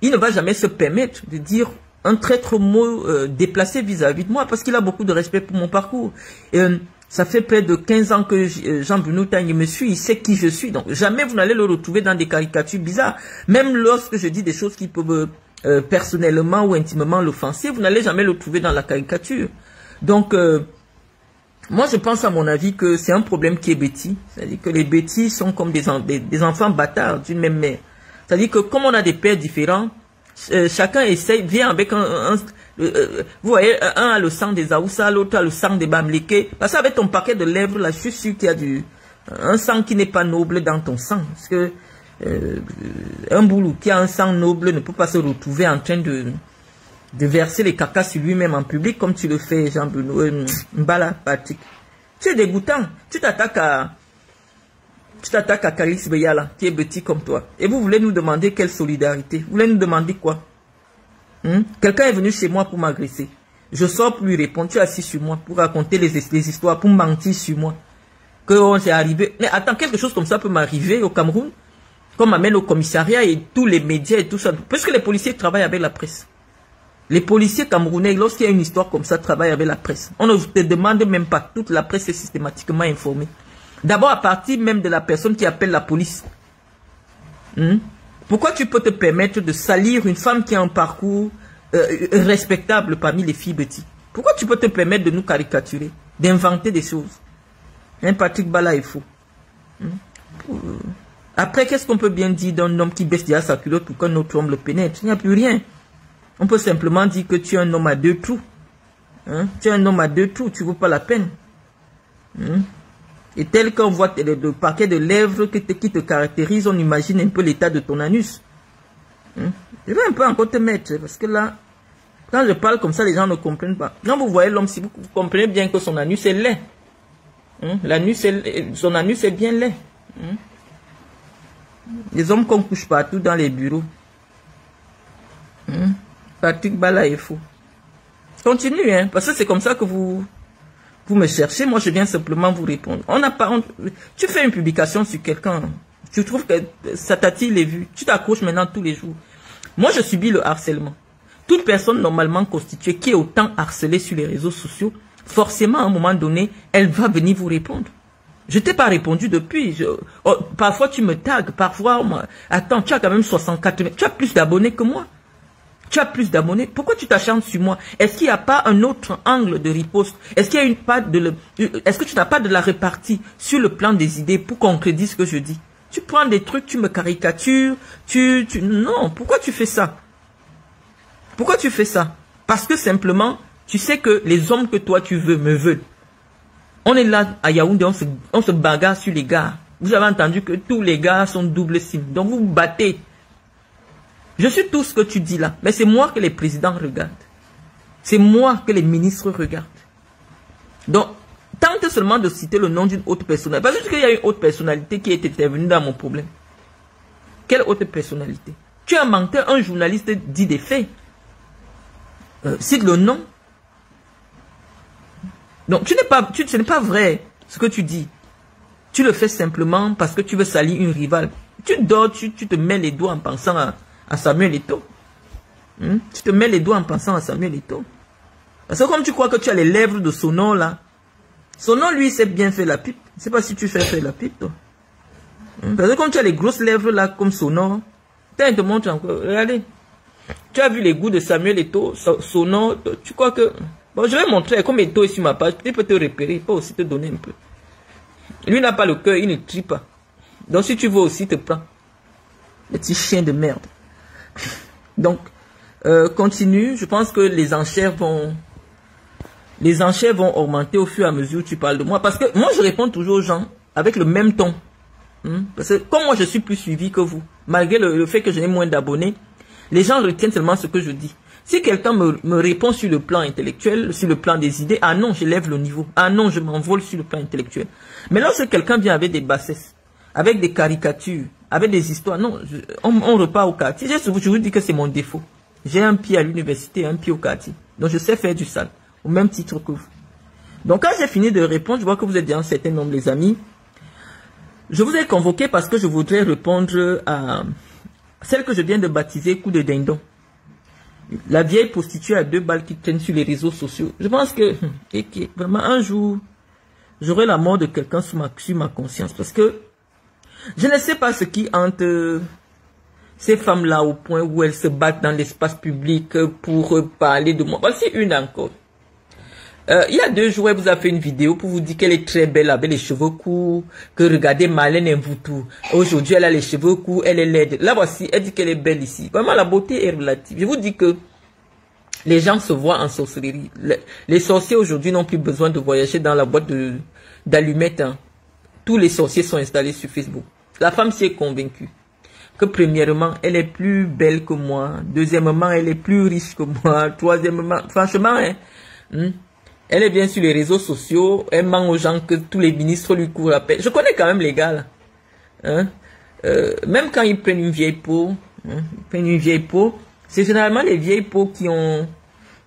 Speaker 1: il ne va jamais se permettre de dire un traître mot déplacé vis-à-vis de moi, parce qu'il a beaucoup de respect pour mon parcours. Ça fait près de 15 ans que Jean-Bruno Tagne me suit, il sait qui je suis, donc jamais vous n'allez le retrouver dans des caricatures bizarres. Même lorsque je dis des choses qui peuvent personnellement ou intimement l'offenser, vous n'allez jamais le trouver dans la caricature. Donc, moi je pense à mon avis que c'est un problème qui est bêtis. C'est-à-dire que les bêtis sont comme des enfants bâtards d'une même mère. C'est-à-dire que comme on a des pères différents, chacun essaye, vient avec vous voyez, un a le sang des Aoussa, l'autre a le sang des Bamileke. Parce qu'avec ton paquet de lèvres, là, je suis sûr qu'il y a un sang qui n'est pas noble dans ton sang. Parce que un boulou qui a un sang noble ne peut pas se retrouver en train de verser les cacas sur lui-même en public comme tu le fais, Jean-Bruno Mbala, Patrick. Tu es dégoûtant. Tu t'attaques à Karis Beyala, qui est petit comme toi. Et vous voulez nous demander quelle solidarité? Vous voulez nous demander quoi? Quelqu'un est venu chez moi pour m'agresser. Je sors pour lui répondre. Tu es assis sur moi pour raconter les histoires, pour mentir sur moi. Que on s'est arrivé. Mais attends, quelque chose comme ça peut m'arriver au Cameroun? Qu'on m'amène au commissariat et tous les médias et tout ça. Parce que les policiers travaillent avec la presse. Les policiers camerounais, lorsqu'il y a une histoire comme ça, travaillent avec la presse. On ne te demande même pas. Toute la presse est systématiquement informée. D'abord, à partir même de la personne qui appelle la police. Pourquoi tu peux te permettre de salir une femme qui a un parcours respectable parmi les filles petits? Pourquoi tu peux te permettre de nous caricaturer, d'inventer des choses? Patrick Bala est faux. Après, qu'est-ce qu'on peut bien dire d'un homme qui baisse déjà sa culotte pour qu'un autre homme le pénètre? Il n'y a plus rien. On peut simplement dire que tu es un homme à deux trous. Tu es un homme à deux trous, tu ne vaux pas la peine. Et tel qu'on voit le paquet de lèvres qui te caractérise, on imagine un peu l'état de ton anus. Je vais un peu encore te mettre, parce que là, quand je parle comme ça, les gens ne comprennent pas. Quand vous voyez l'homme, si vous comprenez bien que son anus est laid. Son anus est bien laid. Les hommes qu'on couche partout dans les bureaux. Patrick Bala est faux. Continue, parce que c'est comme ça que vous me cherchez. Moi, je viens simplement vous répondre. Tu fais une publication sur quelqu'un. Tu trouves que ça t'attire les vues. Tu t'accroches maintenant tous les jours. Moi, je subis le harcèlement. Toute personne normalement constituée qui est autant harcelée sur les réseaux sociaux, forcément, à un moment donné, elle va venir vous répondre. Je t'ai pas répondu depuis. Parfois, tu me tagues. Parfois, attends, tu as quand même 64 000. Tu as plus d'abonnés que moi. Tu as plus d'abonnés. Pourquoi tu t'acharnes sur moi? Est-ce qu'il n'y a pas un autre angle de riposte? Est-ce qu'il y a est-ce que tu n'as pas de la répartie sur le plan des idées pour concrétiser ce que je dis? Tu prends des trucs, tu me caricatures, non, pourquoi tu fais ça? Pourquoi tu fais ça? Parce que simplement, tu sais que les hommes que toi tu veux me veulent. On est là à Yaoundé, on se bagarre sur les gars. Vous avez entendu que tous les gars sont double sim. Donc vous vous battez. Je suis tout ce que tu dis là. Mais c'est moi que les présidents regardent. C'est moi que les ministres regardent. Donc, tente seulement de citer le nom d'une autre personnalité. Parce qu'il y a une autre personnalité qui est intervenue dans mon problème. Quelle autre personnalité? Tu es un menteur, un journaliste dit des faits. Cite le nom. Donc, ce n'est pas vrai ce que tu dis. Tu le fais simplement parce que tu veux salir une rivale. Tu dors, tu te mets les doigts en pensant à Samuel Eto'o. Tu te mets les doigts en pensant à Samuel Eto'o. Parce que comme tu crois que tu as les lèvres de Sono là, Sono lui sait bien faire la pipe. Je ne sais pas si tu fais faire la pipe toi. Parce que comme tu as les grosses lèvres là comme Sono, il te montre encore. Regardez. Tu as vu les goûts de Samuel Eto'o, Sono, tu crois que... Bon, je vais montrer comme Eto'o est sur ma page, il peut te repérer, il peut aussi te donner un peu. Lui n'a pas le cœur, il ne trie pas. Donc si tu veux aussi, te prends. Le petit chien de merde. Donc, continue. Je pense que les enchères vont augmenter au fur et à mesure où tu parles de moi. Parce que moi, je réponds toujours aux gens avec le même ton. Parce que comme moi, je suis plus suivi que vous, malgré le fait que je n'ai moins d'abonnés, les gens retiennent seulement ce que je dis. Si quelqu'un me répond sur le plan intellectuel, sur le plan des idées, ah non, je lève le niveau. Ah non, je m'envole sur le plan intellectuel. Mais lorsque quelqu'un vient avec des bassesses, avec des caricatures, avec des histoires, non, on repart au quartier. Je vous dis que c'est mon défaut. J'ai un pied à l'université, un pied au quartier. Donc je sais faire du sale, au même titre que vous. Donc quand j'ai fini de répondre, je vois que vous êtes déjà un certain nombre, les amis. Je vous ai convoqué parce que je voudrais répondre à celle que je viens de baptiser coup de dindon. La vieille prostituée à 2 balles qui traîne sur les réseaux sociaux. Je pense que vraiment un jour, j'aurai la mort de quelqu'un sur ma conscience. Parce que je ne sais pas ce qui hante ces femmes-là au point où elles se battent dans l'espace public pour parler de moi. Voici une encore. Il y a 2 jours, elle vous a fait une vidéo pour vous dire qu'elle est très belle avec les cheveux courts, que regardez Marlène Mvutu. Aujourd'hui, elle a les cheveux courts, elle est laide. Là, voici, elle dit qu'elle est belle ici. Vraiment, la beauté est relative. Je vous dis que les gens se voient en sorcellerie. Les sorciers aujourd'hui n'ont plus besoin de voyager dans la boîte d'allumettes. Tous les sorciers sont installés sur Facebook. La femme s'y est convaincue que premièrement, elle est plus belle que moi. Deuxièmement, elle est plus riche que moi. Troisièmement, franchement, elle est bien sur les réseaux sociaux, elle ment aux gens que tous les ministres lui courent la paix. Je connais quand même les gars là. Même quand ils prennent une vieille peau, c'est généralement les vieilles peaux qui ont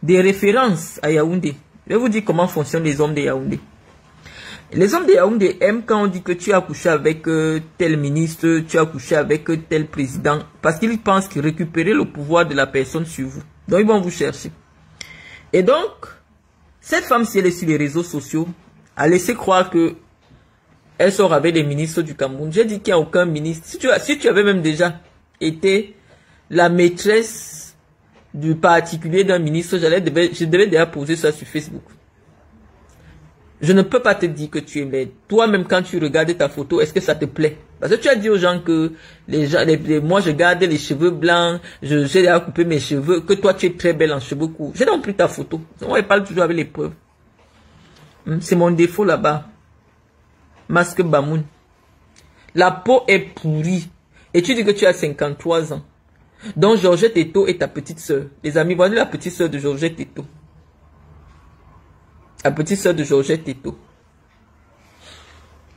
Speaker 1: des références à Yaoundé. Je vais vous dire comment fonctionnent les hommes de Yaoundé. Les hommes de Yaoundé aiment quand on dit que tu as couché avec tel ministre, tu as couché avec tel président, parce qu'ils pensent qu'ils récupèrent le pouvoir de la personne sur vous. Donc ils vont vous chercher. Et donc, cette femme, si elle est sur les réseaux sociaux, a laissé croire que elle sort avec des ministres du Cameroun. J'ai dit qu'il n'y a aucun ministre. Si tu avais même déjà été la maîtresse du particulier d'un ministre, je devais déjà poser ça sur Facebook. Je ne peux pas te dire que tu es laide. Toi-même, quand tu regardes ta photo, est-ce que ça te plaît? Parce que tu as dit aux gens que moi, je garde les cheveux blancs, j'ai déjà coupé mes cheveux, que toi, tu es très belle en cheveux courts. J'ai donc pris ta photo. On parle toujours avec les preuves. C'est mon défaut là-bas. Masque Bamoun. La peau est pourrie. Et tu dis que tu as 53 ans. Donc, Georgette Eto'o est ta petite sœur. Les amis, voici la petite sœur de Georgette Eto'o. La petite sœur de Georgette Eto'o.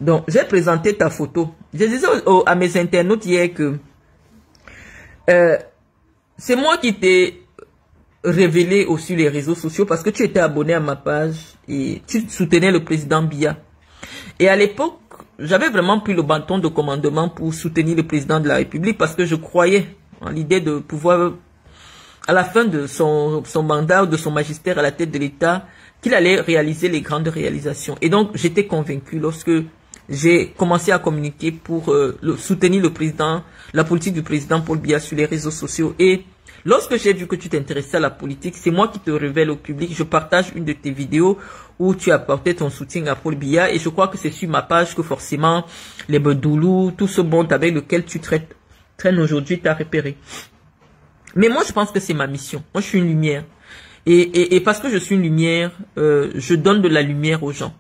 Speaker 1: Donc, j'ai présenté ta photo. Je disais à mes internautes hier que c'est moi qui t'ai révélé sur les réseaux sociaux parce que tu étais abonné à ma page et tu soutenais le président Biya. Et à l'époque, j'avais vraiment pris le bâton de commandement pour soutenir le président de la République parce que je croyais en l'idée de pouvoir, à la fin de son mandat ou de son magistère à la tête de l'État, qu'il allait réaliser les grandes réalisations. Et donc, j'étais convaincu lorsque j'ai commencé à communiquer pour soutenir le président, la politique du président Paul Biya sur les réseaux sociaux. Et lorsque j'ai vu que tu t'intéressais à la politique, c'est moi qui te révèle au public. Je partage une de tes vidéos où tu apportais ton soutien à Paul Biya. Et je crois que c'est sur ma page que forcément les Bedoulou, tout ce monde avec lequel tu traînes aujourd'hui t'a repéré. Mais moi, je pense que c'est ma mission. Moi, je suis une lumière. Et parce que je suis une lumière, je donne de la lumière aux gens.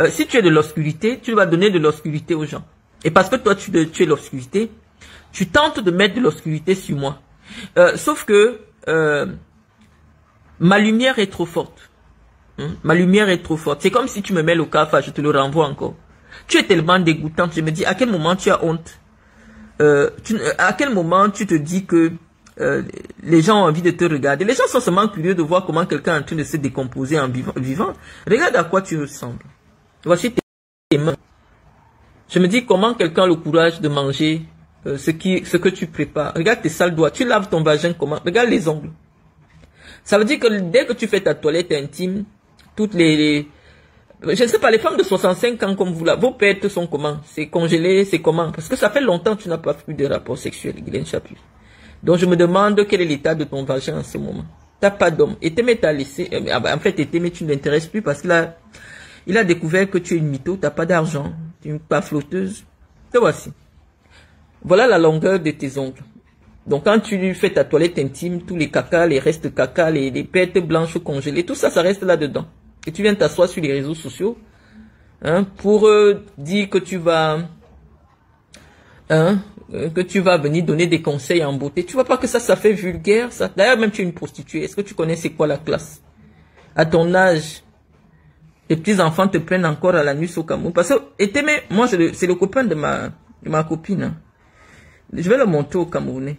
Speaker 1: Si tu es de l'obscurité, tu vas donner de l'obscurité aux gens. Et parce que toi, tu es l'obscurité, tu tentes de mettre de l'obscurité sur moi. Sauf que ma lumière est trop forte. Ma lumière est trop forte. C'est comme si tu me mets le café, je te le renvoie encore. Tu es tellement dégoûtante. Je me dis, à quel moment tu as honte? À quel moment tu te dis que les gens ont envie de te regarder. Les gens sont seulement curieux de voir comment quelqu'un est en train de se décomposer en vivant. Regarde à quoi tu ressembles. Voici tes mains. Je me dis comment quelqu'un a le courage de manger ce que tu prépares. Regarde tes sales doigts. Tu laves ton vagin comment? Regarde les ongles. Ça veut dire que dès que tu fais ta toilette intime, toutes je ne sais pas, les femmes de 65 ans comme vous là, vos pètes sont comment? C'est congelé, c'est comment? Parce que ça fait longtemps que tu n'as pas eu de rapport sexuel, Guylaine Chapuis. Donc je me demande quel est l'état de ton vagin en ce moment. T'as pas d'homme. Et Témé t'a laissé. En fait, Témé, tu ne l'intéresses plus parce qu'il a découvert que tu es une mytho, t'as pas d'argent, tu es une pas flotteuse. Te voici. Voilà la longueur de tes ongles. Donc quand tu fais ta toilette intime, tous les caca, les restes caca, les pertes blanches congelées, tout ça, ça reste là-dedans. Et tu viens t'asseoir sur les réseaux sociaux pour dire que tu vas venir donner des conseils en beauté. Tu vois pas que ça fait vulgaire, ça. D'ailleurs, même tu es une prostituée. Est-ce que tu connais c'est quoi la classe? À ton âge, les petits-enfants te prennent encore à la nuit au Cameroun. Parce que, Témé, moi, c'est le copain de ma copine. Hein. Je vais le montrer au Camerounais.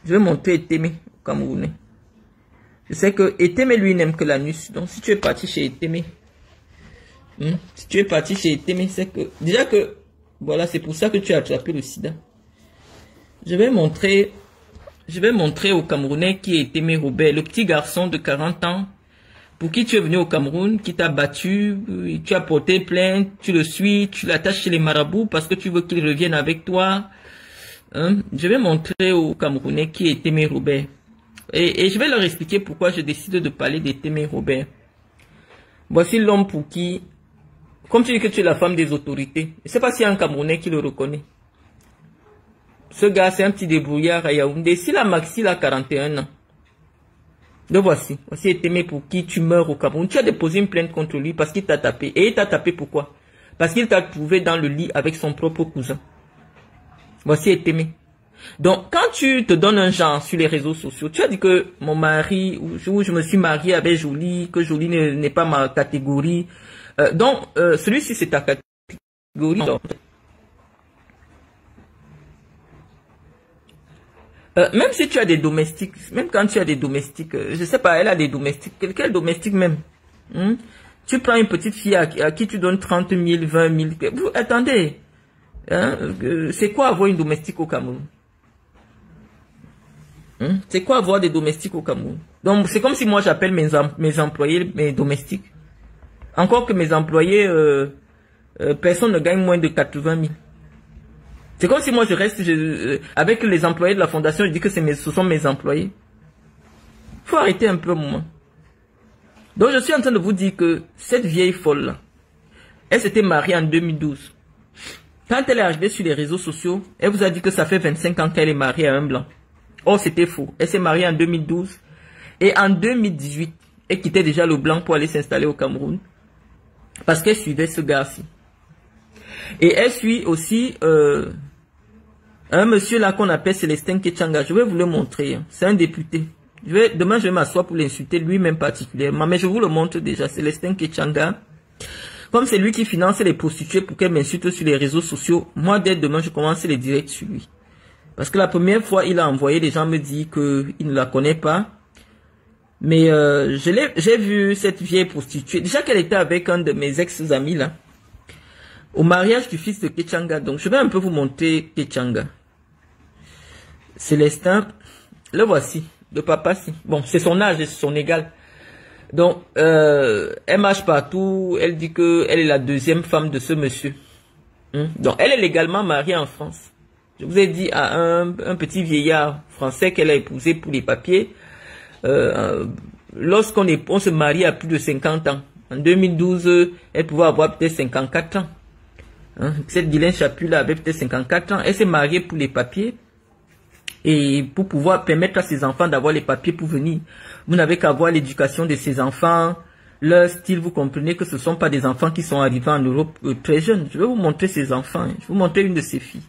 Speaker 1: Je vais montrer Témé au Camerounais. Je sais que Témé, lui, n'aime que l'anus. Donc, si tu es parti chez Témé, si tu es parti chez Témé, c'est que, déjà que, voilà, c'est pour ça que tu as attrapé le sida. Je vais montrer au Camerounais qui est Témé Robert, le petit garçon de 40 ans, pour qui tu es venu au Cameroun, qui t'a battu, tu as porté plainte, tu le suis, tu l'attaches chez les marabouts parce que tu veux qu'il revienne avec toi. Je vais montrer aux Camerounais qui est Témé Robert. Et je vais leur expliquer pourquoi je décide de parler de Témé Robert. Voici l'homme pour qui, comme tu dis que tu es la femme des autorités, je ne sais pas s'il y a un Camerounais qui le reconnaît. Ce gars, c'est un petit débrouillard à Yaoundé. Si la Maxi a 41 ans, le voici. Voici Témé pour qui tu meurs au Cameroun. Tu as déposé une plainte contre lui parce qu'il t'a tapé. Et il t'a tapé pourquoi? Parce qu'il t'a trouvé dans le lit avec son propre cousin. Voici Témé. Donc, quand tu te donnes un genre sur les réseaux sociaux, tu as dit que mon mari, ou je me suis marié avec Jolie, que Jolie n'est pas ma catégorie. Donc, celui-ci, c'est ta catégorie. Donc, même si tu as des domestiques, même quand tu as des domestiques, je sais pas, elle a des domestiques, quel domestique même? Tu prends une petite fille à qui tu donnes 30 000, 20 000. Vous, attendez, c'est quoi avoir une domestique au Cameroun? C'est quoi avoir des domestiques au Cameroun? Donc, c'est comme si moi j'appelle mes employés mes domestiques. Encore que mes employés, personne ne gagne moins de 80 000. C'est comme si moi je reste avec les employés de la fondation, je dis que ce sont mes employés. Il faut arrêter un peu un moment. Donc je suis en train de vous dire que cette vieille folle-là, elle s'était mariée en 2012. Quand elle est arrivée sur les réseaux sociaux, elle vous a dit que ça fait 25 ans qu'elle est mariée à un blanc. Or c'était faux. Elle s'est mariée en 2012. Et en 2018, elle quittait déjà le blanc pour aller s'installer au Cameroun. Parce qu'elle suivait ce gars-ci. Et elle suit aussi un monsieur là qu'on appelle Célestin Ketchanga. Je vais vous le montrer. C'est un député. Demain, je vais m'asseoir pour l'insulter lui-même particulièrement. Mais je vous le montre déjà. Célestin Ketchanga. Comme c'est lui qui finance les prostituées pour qu'elles m'insultent sur les réseaux sociaux, moi, dès demain, je commence les directs sur lui. Parce que la première fois, il a envoyé, les gens me disent qu'il ne la connaît pas. Mais j'ai vu cette vieille prostituée. Déjà qu'elle était avec un de mes ex-amis là. Au mariage du fils de Ketchanga. Donc, je vais un peu vous montrer Ketchanga. Célestin, le voici. Le papa, si. Bon, c'est son âge et c'est son égal. Donc, elle marche partout. Elle dit qu'elle est la deuxième femme de ce monsieur. Donc, elle est légalement mariée en France. Je vous ai dit à un petit vieillard français qu'elle a épousé pour les papiers. Lorsqu'on se marie à plus de 50 ans. En 2012, elle pouvait avoir peut-être 54 ans. Cette Guylaine Chapuis là avait peut-être 54 ans. Elle s'est mariée pour les papiers. Et pour pouvoir permettre à ses enfants d'avoir les papiers pour venir. Vous n'avez qu'à voir l'éducation de ses enfants. Leur style, vous comprenez que ce ne sont pas des enfants qui sont arrivés en Europe très jeunes. Je vais vous montrer ses enfants. Je vais vous montrer une de ses filles.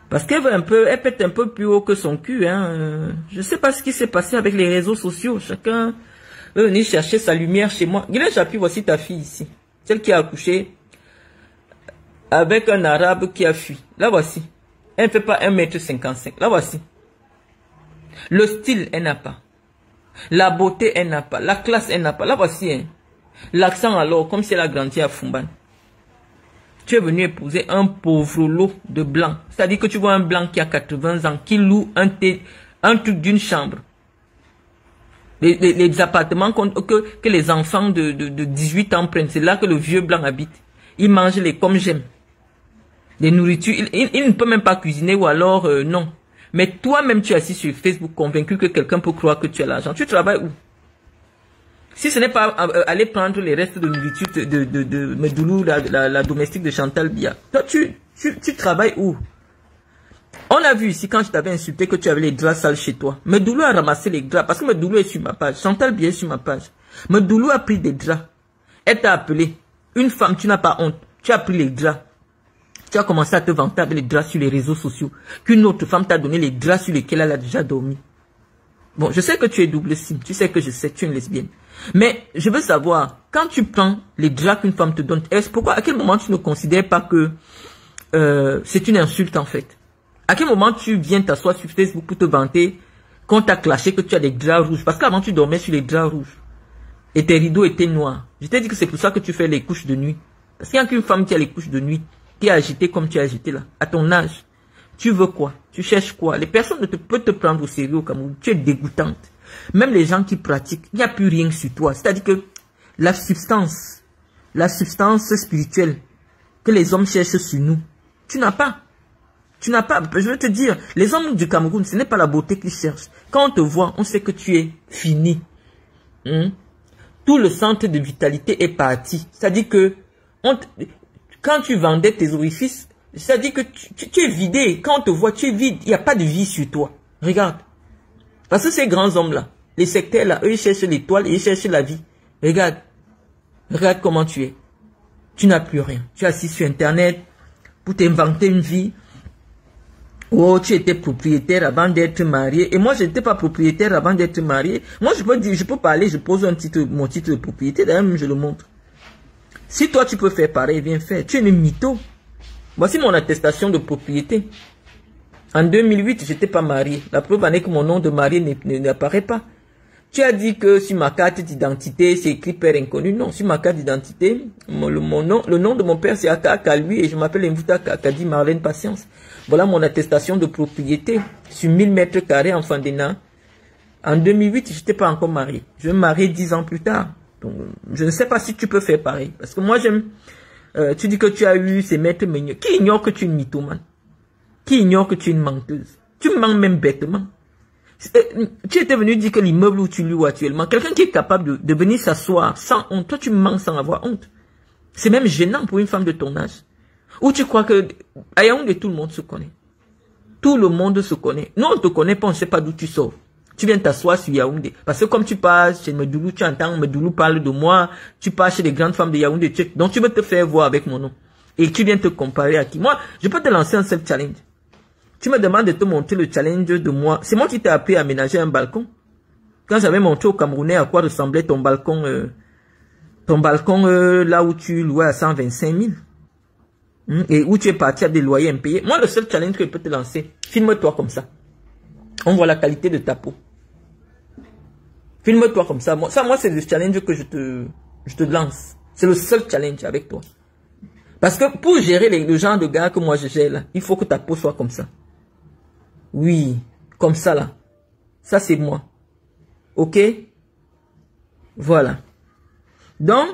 Speaker 1: Parce qu'elle veut elle pète un peu plus haut que son cul. Je ne sais pas ce qui s'est passé avec les réseaux sociaux. Chacun veut venir chercher sa lumière chez moi. Guylaine Chapuis, voici ta fille ici. Celle qui a accouché avec un arabe qui a fui. La voici. Elle ne fait pas 1,55 m. La voici. Le style, elle n'a pas. La beauté, elle n'a pas. La classe, elle n'a pas. Là, voici, hein. L'accent alors, comme si elle a grandi à Fumban. Tu es venu épouser un pauvre lot de blanc. C'est-à-dire que tu vois un blanc qui a 80 ans, qui loue un truc d'une chambre. Les appartements que les enfants de 18 ans prennent, c'est là que le vieux blanc habite. Il mange les comme j'aime. Les nourritures, il ne peut même pas cuisiner ou alors non. Mais toi-même, tu es assis sur Facebook convaincu que quelqu'un peut croire que tu as l'argent. Tu travailles où? Si ce n'est pas aller prendre les restes de nourriture de Medoulou, la domestique de Chantal Bia. Toi, tu travailles où? On a vu ici, quand je t'avais insulté, que tu avais les draps sales chez toi. Medoulou a ramassé les draps, parce que Medoulou est sur ma page. Chantal Bia est sur ma page. Medoulou a pris des draps. Elle t'a appelé. Une femme, tu n'as pas honte. Tu as pris les draps. Tu as commencé à te vanter avec les draps sur les réseaux sociaux. Qu'une autre femme t'a donné les draps sur lesquels elle a déjà dormi. Bon, je sais que tu es double sim. Tu sais que je sais que tu es une lesbienne. Mais je veux savoir, quand tu prends les draps qu'une femme te donne, à quel moment tu ne considères pas que c'est une insulte en fait? À quel moment tu viens t'asseoir sur Facebook pour te vanter qu'on t'a clashé que tu as des draps rouges? Parce qu'avant tu dormais sur les draps rouges. Et tes rideaux étaient noirs. Je t'ai dit que c'est pour ça que tu fais les couches de nuit. Parce qu'il n'y a qu'une femme qui a les couches de nuit, qui est agitée comme tu es agitée là, à ton âge. Tu veux quoi? Tu cherches quoi? Les personnes ne peuvent te prendre au sérieux au Cameroun. Tu es dégoûtante. Même les gens qui pratiquent, il n'y a plus rien sur toi. C'est-à-dire que la substance spirituelle que les hommes cherchent sur nous, tu n'as pas. Tu n'as pas. Je veux te dire, les hommes du Cameroun, ce n'est pas la beauté qu'ils cherchent. Quand on te voit, on sait que tu es fini. Tout le centre de vitalité est parti. C'est-à-dire que quand tu vendais tes orifices, c'est-à-dire que tu es vidé. Quand on te voit, tu es vide. Il n'y a pas de vie sur toi. Regarde. Parce que ces grands hommes-là, les sectaires là, eux ils cherchent l'étoile et ils cherchent la vie. Regarde. Regarde comment tu es. Tu n'as plus rien. Tu es assis sur Internet pour t'inventer une vie. Oh, tu étais propriétaire avant d'être marié. Et moi, je n'étais pas propriétaire avant d'être marié. Moi, je peux dire, je peux parler, je pose mon titre de propriété. D'ailleurs, même je le montre. Si toi, tu peux faire pareil, viens faire. Tu es une mytho. Voici mon attestation de propriété. En 2008, je n'étais pas marié. La preuve en est que mon nom de marié n'apparaît pas. Tu as dit que sur ma carte d'identité, c'est écrit père inconnu. Non, sur ma carte d'identité, le nom de mon père, c'est Aka lui et je m'appelle Mvuta Kakadi Marlène Patience. Voilà mon attestation de propriété sur 1000 mètres carrés en Fandena. En 2008, je n'étais pas encore marié. Je vais me marier 10 ans plus tard. Donc, je ne sais pas si tu peux faire pareil. Parce que moi, j'aime... tu dis que tu as eu ces maîtres mignons. Qui ignore que tu es une mythomane? Qui ignore que tu es une menteuse? Tu mens même bêtement. Tu étais venu dire que l'immeuble où tu loues actuellement, quelqu'un qui est capable de venir s'asseoir sans honte, toi tu mens sans avoir honte. C'est même gênant pour une femme de ton âge. Ou tu crois que à Yaoundé tout le monde se connaît. Tout le monde se connaît. Nous on ne te connaît pas, on ne sait pas d'où tu sors. Tu viens t'asseoir sur Yaoundé. Parce que comme tu passes chez Medoulou, tu entends Medoulou parle de moi, tu passes chez les grandes femmes de Yaoundé, donc tu veux te faire voir avec mon nom. Et tu viens te comparer à qui? Moi, je peux te lancer un seul challenge. Tu me demandes de te montrer le challenge de moi. C'est moi qui t'ai appris à aménager un balcon. Quand j'avais montré au Camerounais à quoi ressemblait ton balcon là où tu louais à 125 000. Et où tu es parti à des loyers impayés. Moi, le seul challenge que je peux te lancer, filme-toi comme ça. On voit la qualité de ta peau. Filme-toi comme ça. Moi, c'est le challenge que je te lance. C'est le seul challenge avec toi. Parce que pour gérer le genre de gars que moi je gère là, il faut que ta peau soit comme ça. Oui, comme ça là. Ça c'est moi. Ok? Voilà. Donc,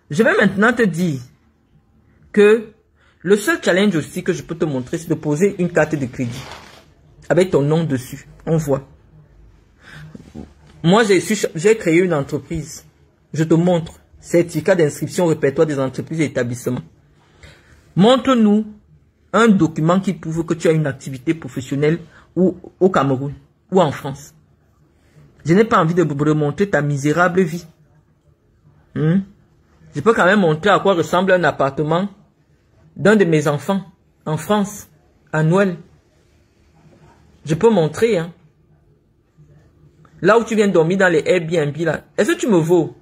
Speaker 1: je vais maintenant te dire que le seul challenge aussi que je peux te montrer, c'est de poser une carte de crédit. Avec ton nom dessus. On voit. Moi, j'ai créé une entreprise. Je te montre. Certificat d'inscription au répertoire des entreprises et établissements. Montre-nous un document qui prouve que tu as une activité professionnelle ou au Cameroun ou en France. Je n'ai pas envie de vous remontrer ta misérable vie. Je peux quand même montrer à quoi ressemble un appartement d'un de mes enfants en France à Noël. Je peux montrer. Là où tu viens dormir dans les Airbnb là. Est-ce que tu me vaux?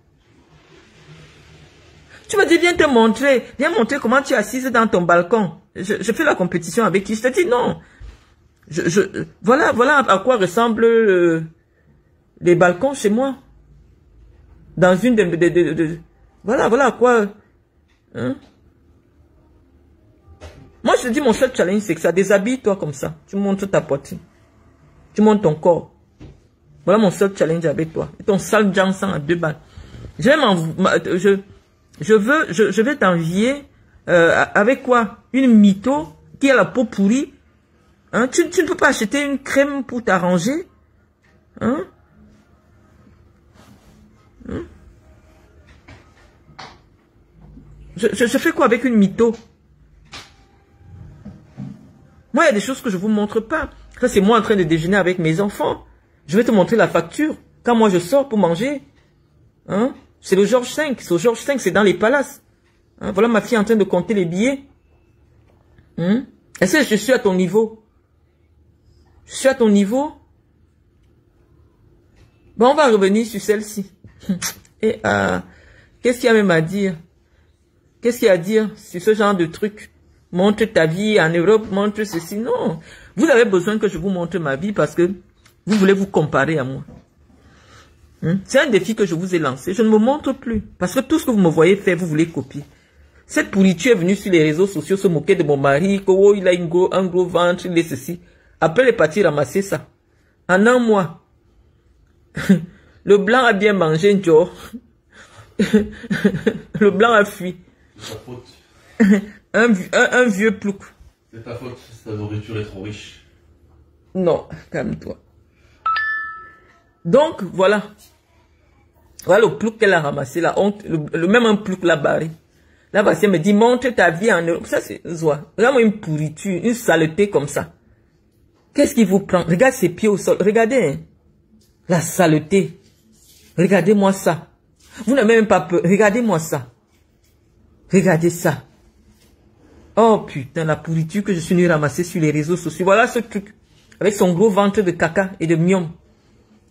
Speaker 1: Tu me dis, viens te montrer. Viens montrer comment tu es assise dans ton balcon. Je fais la compétition avec qui? Je te dis non. Voilà à quoi ressemblent les balcons chez moi. Dans une voilà à quoi... Hein? Moi, je te dis, mon seul challenge, c'est que ça déshabille-toi comme ça. Tu montres ta poitrine. Tu montres ton corps. Voilà mon seul challenge avec toi. Et ton sale Johnson à 2 balles. Je vais t'envier avec quoi? Une mytho qui a la peau pourrie. Hein? Tu ne peux pas acheter une crème pour t'arranger. Hein? Hein? Je fais quoi avec une mytho? Moi, il y a des choses que je vous montre pas. Ça, c'est moi en train de déjeuner avec mes enfants. Je vais te montrer la facture. Quand moi, je sors pour manger. Hein? C'est le Georges V. C'est au Georges V, c'est dans les palaces. Hein? Voilà ma fille en train de compter les billets. Hein? Est-ce que je suis à ton niveau? Je suis à ton niveau? Bon, on va revenir sur celle-ci. Et qu'est-ce qu'il y a même à dire? Qu'est-ce qu'il y a à dire sur ce genre de truc? Montre ta vie en Europe, montre ceci. Non. Vous avez besoin que je vous montre ma vie parce que vous voulez vous comparer à moi. C'est un défi que je vous ai lancé. Je ne me montre plus. Parce que tout ce que vous me voyez faire, vous voulez copier. Cette pourriture est venue sur les réseaux sociaux se moquer de mon mari. Que, oh, il a un gros ventre, il est ceci. Après, il est parti ramasser ça. En un mois. Le blanc a bien mangé, Joe. Le blanc a fui.
Speaker 2: C'est ta faute.
Speaker 1: un vieux plouc.
Speaker 2: C'est ta faute, ta nourriture est trop riche.
Speaker 1: Non, calme-toi. Donc, voilà. Voilà le plouc qu'elle a ramassé, la honte. Le même un plouc l'a barré. Là, Bastien me dit, montre ta vie en Europe. Ça, c'est Zoa. Regarde-moi une pourriture, une saleté comme ça. Qu'est-ce qui vous prend? Regarde ses pieds au sol. Regardez, hein. La saleté. Regardez-moi ça. Vous n'avez même pas peur. Regardez-moi ça. Regardez ça. Oh putain, la pourriture que je suis venu ramasser sur les réseaux sociaux. Voilà ce truc. Avec son gros ventre de caca et de miom.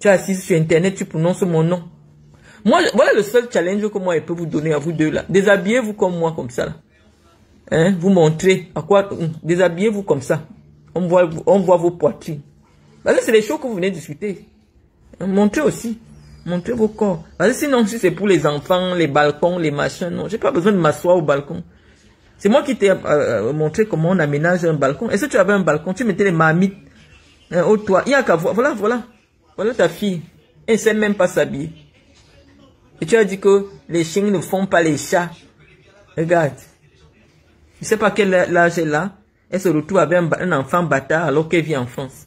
Speaker 1: Tu es assis sur internet, tu prononces mon nom. Moi, voilà le seul challenge que moi je peux vous donner à vous deux là. Déshabillez-vous comme moi, comme ça là. Hein? Vous montrez à quoi. Déshabillez-vous comme ça. On voit vos poitrines. Parce que c'est les choses que vous venez discuter. Montrez aussi. Montrez vos corps. Parce que sinon, si c'est pour les enfants, les balcons, les machins, non. J'ai pas besoin de m'asseoir au balcon. C'est moi qui t'ai montré comment on aménage un balcon. Est-ce que tu avais un balcon? Tu mettais les marmites au toit. Il y a qu'à voir. Voilà. Voilà ta fille. Elle ne sait même pas s'habiller. Et tu as dit que les chiens ne font pas les chats. Regarde. Je ne sais pas quel âge elle a. Elle se retrouve avec un enfant bâtard alors qu'elle vit en France.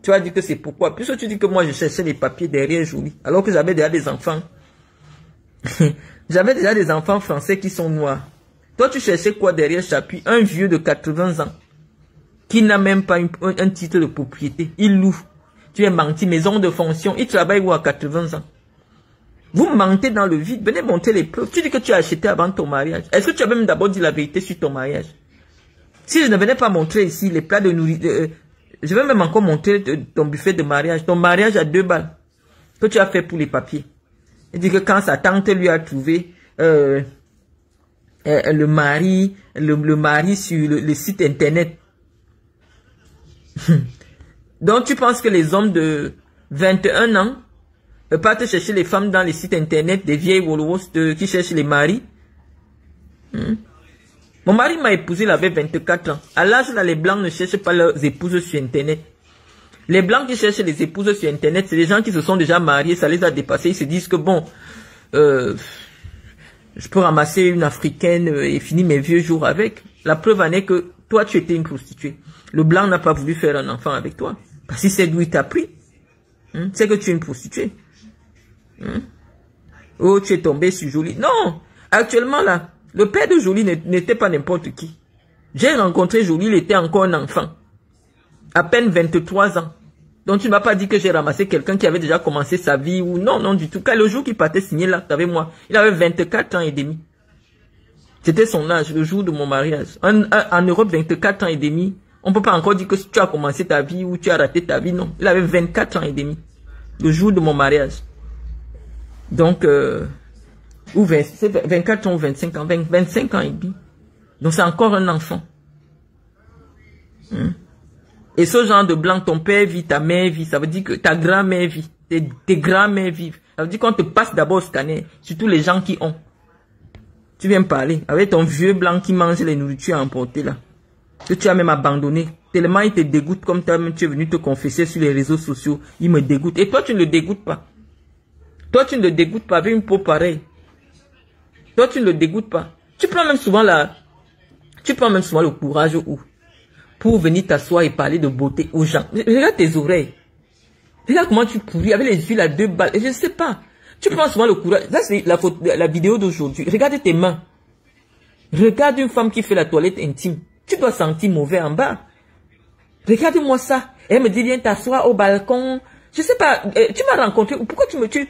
Speaker 1: Tu as dit que c'est pourquoi. Puisque tu dis que moi je cherchais les papiers derrière Jolie. Alors que j'avais déjà des enfants. J'avais déjà des enfants français qui sont noirs. Toi tu cherchais quoi derrière Chapuis? Un vieux de 80 ans. Qui n'a même pas un titre de propriété. Il loue. Tu es menti, maison de fonction. Il travaille où à 80 ans? Vous mentez dans le vide. Venez monter les preuves. Tu dis que tu as acheté avant ton mariage. Est-ce que tu as même d'abord dit la vérité sur ton mariage? Si je ne venais pas montrer ici les plats de nourriture, je vais même encore montrer ton buffet de mariage. Ton mariage à 2 balles. Que tu as fait pour les papiers. Il dit que quand sa tante lui a trouvé le mari sur le site internet. Donc tu penses que les hommes de 21 ans partent chercher les femmes dans les sites internet des vieilles Wolvos qui cherchent les maris? Mon mari m'a épousé, il avait 24 ans. À l'âge là, les blancs ne cherchent pas leurs épouses sur internet. Les blancs qui cherchent les épouses sur internet, c'est des gens qui se sont déjà mariés, ça les a dépassés. Ils se disent que bon, je peux ramasser une africaine et finir mes vieux jours avec. La preuve en est que toi, tu étais une prostituée. Le blanc n'a pas voulu faire un enfant avec toi. Parce que c'est d'où il t'a pris. C'est que tu es une prostituée. Oh, tu es tombé sur Jolie. Non, actuellement là, le père de Jolie n'était pas n'importe qui. J'ai rencontré Jolie, il était encore un enfant. À peine 23 ans. Donc tu ne m'as pas dit que j'ai ramassé quelqu'un qui avait déjà commencé sa vie ou non, non du tout. Car le jour qu'il partait signer là, avec moi, il avait 24 ans et demi. C'était son âge, le jour de mon mariage. En Europe, 24 ans et demi, on ne peut pas encore dire que tu as commencé ta vie ou tu as raté ta vie, non. Il avait 24 ans et demi, le jour de mon mariage. Donc, c'est 24 ans ou 25 ans, 25 ans et demi. Donc c'est encore un enfant. Et ce genre de blanc, ton père vit, ta mère vit, ça veut dire que ta grand-mère vit, tes grands-mères vivent. Ça veut dire qu'on te passe d'abord au scanner, surtout les gens qui ont. Tu viens me parler avec ton vieux blanc qui mange les nourritures emportées là. Que tu as même abandonné. Tellement il te dégoûte comme toi-même tu es venu te confesser sur les réseaux sociaux. Il me dégoûte. Et toi tu ne le dégoûtes pas. Toi tu ne le dégoûtes pas avec une peau pareille. Toi tu ne le dégoûtes pas. Tu prends même souvent le courage pour venir t'asseoir et parler de beauté aux gens. Regarde tes oreilles. Regarde comment tu pourris avec les huiles à 2 balles. Et je ne sais pas. Tu prends souvent le courage. Là, c'est la vidéo d'aujourd'hui. Regarde tes mains. Regarde une femme qui fait la toilette intime. Tu dois sentir mauvais en bas. Regarde-moi ça. Elle me dit, viens t'asseoir au balcon. Je sais pas, tu m'as rencontré. Pourquoi tu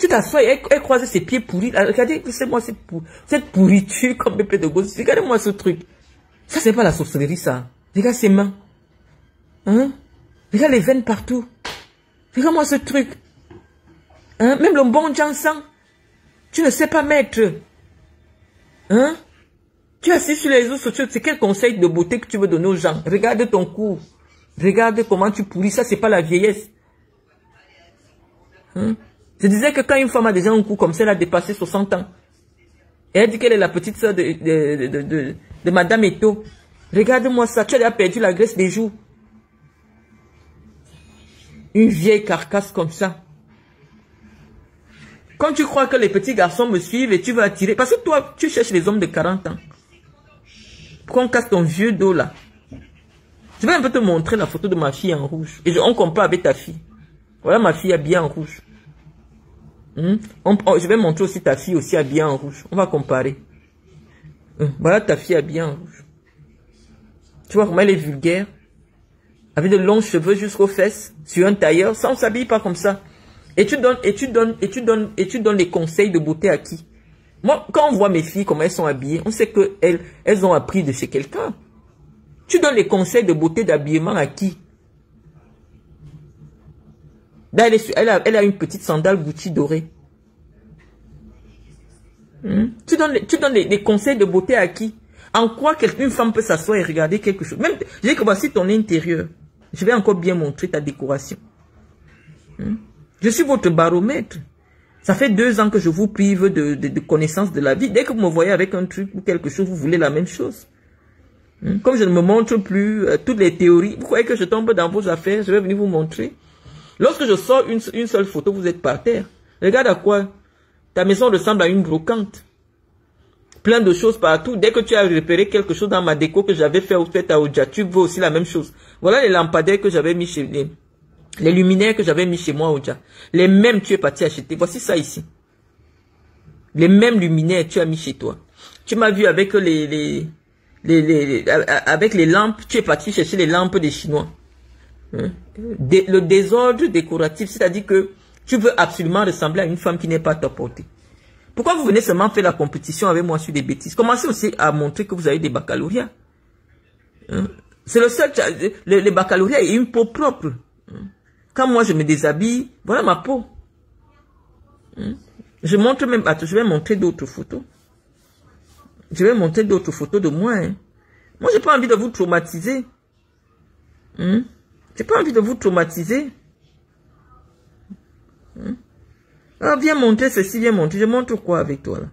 Speaker 1: t'assois et elle croise ses pieds pourris. Regardez, c'est moi cette pourriture comme bébé de gosse. Regardez-moi ce truc. Ça, c'est pas la sorcellerie, ça. Regarde ses mains. Hein? Regarde les veines partout. Regarde-moi ce truc. Hein? Même le bon Jansan. Tu ne sais pas mettre. Hein? Tu es assis sur les réseaux sociaux. C'est quel conseil de beauté que tu veux donner aux gens? Regarde ton cou. Regarde comment tu pourris. Ça, c'est pas la vieillesse. Hein? Je disais que quand une femme a déjà un cou comme ça, elle a dépassé 60 ans. Et elle dit qu'elle est la petite soeur de Madame Eto. Regarde-moi ça. Tu as déjà perdu la graisse des joues. Une vieille carcasse comme ça. Quand tu crois que les petits garçons me suivent et tu veux attirer... Parce que toi, tu cherches les hommes de 40 ans. Pourquoi on casse ton vieux dos là? Je vais un peu te montrer la photo de ma fille en rouge. Et on compare avec ta fille. Voilà ma fille habillée en rouge. Je vais montrer aussi ta fille aussi habillée en rouge. On va comparer. Voilà ta fille habillée en rouge. Tu vois comment elle est vulgaire? Avec de longs cheveux jusqu'aux fesses, sur un tailleur. Ça, on s'habille pas comme ça. Et tu donnes les conseils de beauté à qui? Moi, quand on voit mes filles, comment elles sont habillées, on sait qu'elles ont appris de chez quelqu'un. Tu donnes les conseils de beauté d'habillement à qui? Là, elle a une petite sandale Gucci dorée. Tu donnes les conseils de beauté à qui? En quoi une femme peut s'asseoir et regarder quelque chose? Même, je dis que voici ton intérieur. Je vais encore bien montrer ta décoration. Je suis votre baromètre. Ça fait 2 ans que je vous prive de connaissance de la vie. Dès que vous me voyez avec un truc ou quelque chose, vous voulez la même chose. Comme je ne me montre plus toutes les théories, vous croyez que je tombe dans vos affaires, je vais venir vous montrer. Lorsque je sors une seule photo, vous êtes par terre. Regarde à quoi ta maison ressemble à une brocante. Plein de choses partout. Dès que tu as repéré quelque chose dans ma déco que j'avais fait à Oja, tu veux aussi la même chose. Voilà les lampadaires que j'avais mis chez les luminaires que j'avais mis chez moi Oja. Les mêmes tu es parti acheter. Voici ça ici. Les mêmes luminaires tu as mis chez toi. Tu m'as vu avec avec les lampes, tu es parti chercher les lampes des Chinois. Le désordre décoratif, c'est-à-dire que tu veux absolument ressembler à une femme qui n'est pas à ta portée. Pourquoi vous venez seulement faire la compétition avec moi sur des bêtises? Commencez aussi à montrer que vous avez des baccalauréats. C'est le seul... Le baccalauréat est une peau propre. Quand moi je me déshabille, voilà ma peau. Je montre même... Attends, je vais montrer d'autres photos. Je vais montrer d'autres photos de moi. Moi, j'ai pas envie de vous traumatiser. J'ai pas envie de vous traumatiser. Ah, viens montrer ceci, viens montrer. Je montre quoi avec toi, là?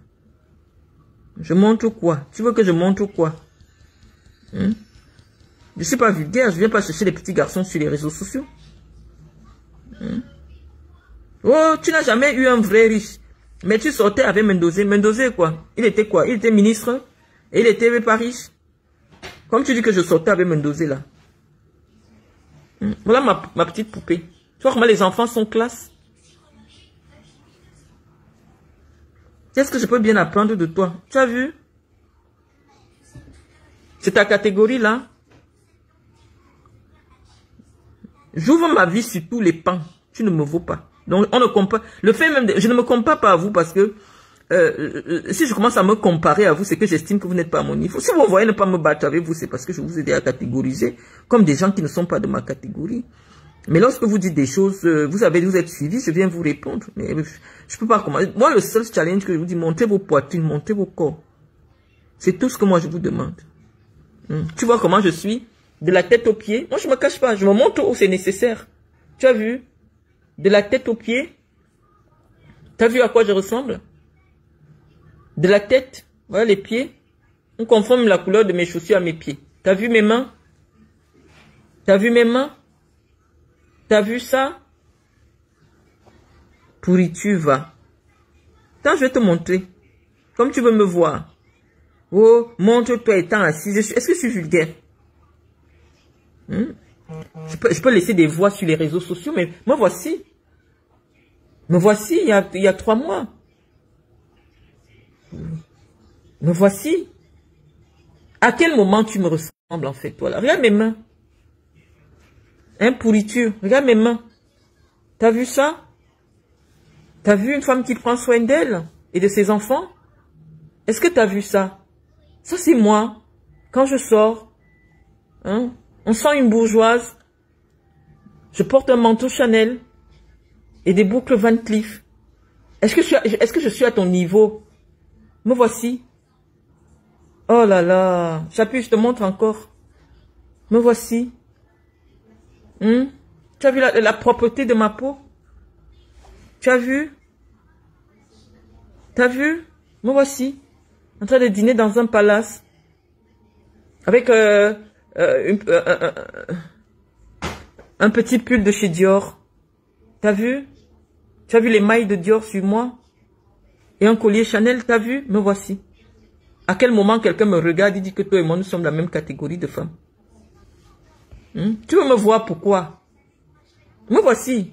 Speaker 1: Je montre quoi? Tu veux que je montre quoi? Je suis pas vulgaire, je viens pas chercher les petits garçons sur les réseaux sociaux. Oh, tu n'as jamais eu un vrai riche. Mais tu sortais avec Mendoza. Mendoza, quoi? Il était quoi? Il était ministre. Et il était pas riche. Comme tu dis que je sortais avec Mendoza, là. Voilà ma petite poupée. Tu vois comment les enfants sont classe? Qu'est-ce que je peux bien apprendre de toi? Tu as vu? C'est ta catégorie, là. J'ouvre ma vie sur tous les pans. Tu ne me vaux pas. Donc, on ne compare. Le fait même je ne me compare pas à vous parce que si je commence à me comparer à vous, c'est que j'estime que vous n'êtes pas à mon niveau. Si vous voyez ne pas me battre avec vous, c'est parce que je vous ai déjà catégorisé comme des gens qui ne sont pas de ma catégorie. Mais lorsque vous dites des choses, vous êtes suivi, je viens vous répondre. Mais je peux pas commencer. Moi, le seul challenge que je vous dis, montrez vos poitrines, montrez vos corps. C'est tout ce que moi je vous demande. Tu vois comment je suis? De la tête aux pieds. Moi, je me cache pas. Je me montre où c'est nécessaire. Tu as vu? De la tête aux pieds. Tu as vu à quoi je ressemble? De la tête. Voilà les pieds. On confond même la couleur de mes chaussures à mes pieds. Tu as vu mes mains? Tu as vu mes mains? Tu as vu ça? Pourriture, va. Attends, je vais te montrer. Comme tu veux me voir. Oh, montre-toi étant assis. Est-ce que je suis vulgaire? Je peux laisser des voix sur les réseaux sociaux, mais me voici. Me voici il y a 3 mois. Me voici. À quel moment tu me ressembles en fait, toi là? Regarde mes mains. Hein, pourriture. Regarde mes mains. T'as vu ça? T'as vu une femme qui prend soin d'elle et de ses enfants? Est-ce que t'as vu ça? Ça c'est moi. Quand je sors, hein, on sent une bourgeoise. Je porte un manteau Chanel et des boucles Van Cleef. Est-ce que je suis à ton niveau? Me voici. Oh là là. J'appuie, je te montre encore. Me voici. Tu as vu la propreté de ma peau? Tu as vu? T'as vu? Me voici. En train de dîner dans un palace. Avec un petit pull de chez Dior. T'as vu? Tu as vu les mailles de Dior sur moi? Et un collier Chanel, t'as vu? Me voici. À quel moment quelqu'un me regarde et dit que toi et moi nous sommes la même catégorie de femmes? Tu veux me voir pourquoi? Me voici.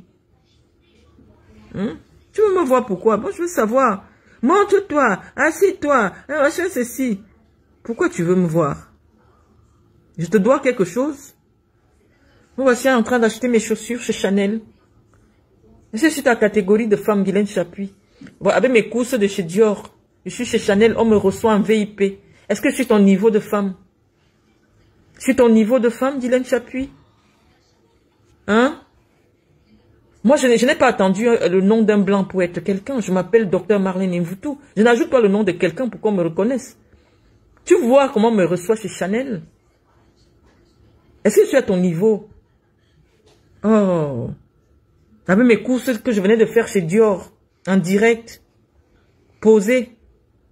Speaker 1: Tu veux me voir pourquoi? Bon, je veux savoir. Montre-toi, assieds-toi, machin ceci. Pourquoi tu veux me voir? Je te dois quelque chose? Me voici en train d'acheter mes chaussures chez Chanel. Est-ce que je suis ta catégorie de femme, Guylaine Chapuis? Bon, avec mes courses de chez Dior, je suis chez Chanel, on me reçoit en VIP. Est-ce que je suis ton niveau de femme? Je suis ton niveau de femme, Guylaine Chapuis? Hein? Moi, je n'ai pas attendu le nom d'un blanc pour être quelqu'un. Je m'appelle Dr Marlène Mvoutou. Je n'ajoute pas le nom de quelqu'un pour qu'on me reconnaisse. Tu vois comment on me reçoit chez Chanel? Est-ce que je suis à ton niveau? Oh. Avec mes courses que je venais de faire chez Dior, en direct, posé.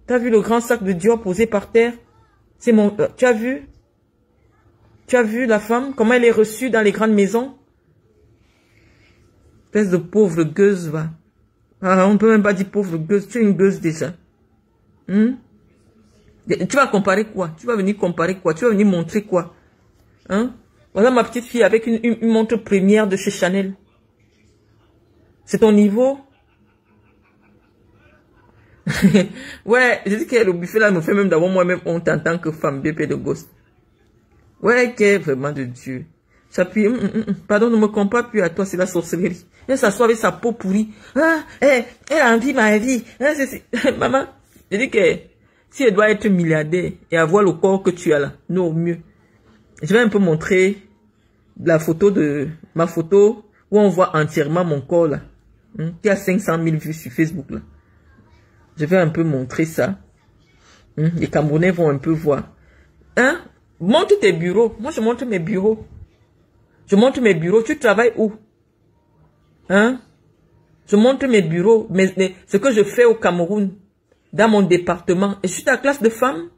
Speaker 1: Tu as vu le grand sac de Dior posé par terre? C'est mon... tu as vu? Tu as vu la femme? Comment elle est reçue dans les grandes maisons? Espèce de pauvre gueuse, va. Ah, on ne peut même pas dire pauvre gueuse. Tu es une gueuse déjà. Tu vas comparer quoi? Tu vas venir comparer quoi? Tu vas venir montrer quoi? Hein? Voilà ma petite fille avec une montre première de chez Chanel. C'est ton niveau? Ouais, je dis que le buffet là me fait même d'avoir moi-même honte en tant que femme BP de gosse. Ouais, que vraiment de Dieu. S'appuie, pardon, ne me compare plus à toi, c'est la sorcellerie. Elle s'assoit avec sa peau pourrie. Ah, elle a envie ma vie. Ah, maman, je dis que si elle doit être milliardaire et avoir le corps que tu as là, non, au mieux. Je vais un peu montrer la photo de ma photo où on voit entièrement mon corps là. Qui a 500 000 vues sur Facebook là. Je vais un peu montrer ça. Les Camerounais vont un peu voir. Hein? Montre tes bureaux. Moi, je montre mes bureaux. Je montre mes bureaux. Tu travailles où? Hein? Je montre mes bureaux. Mais ce que je fais au Cameroun, dans mon département. Et je suis ta classe de femmes.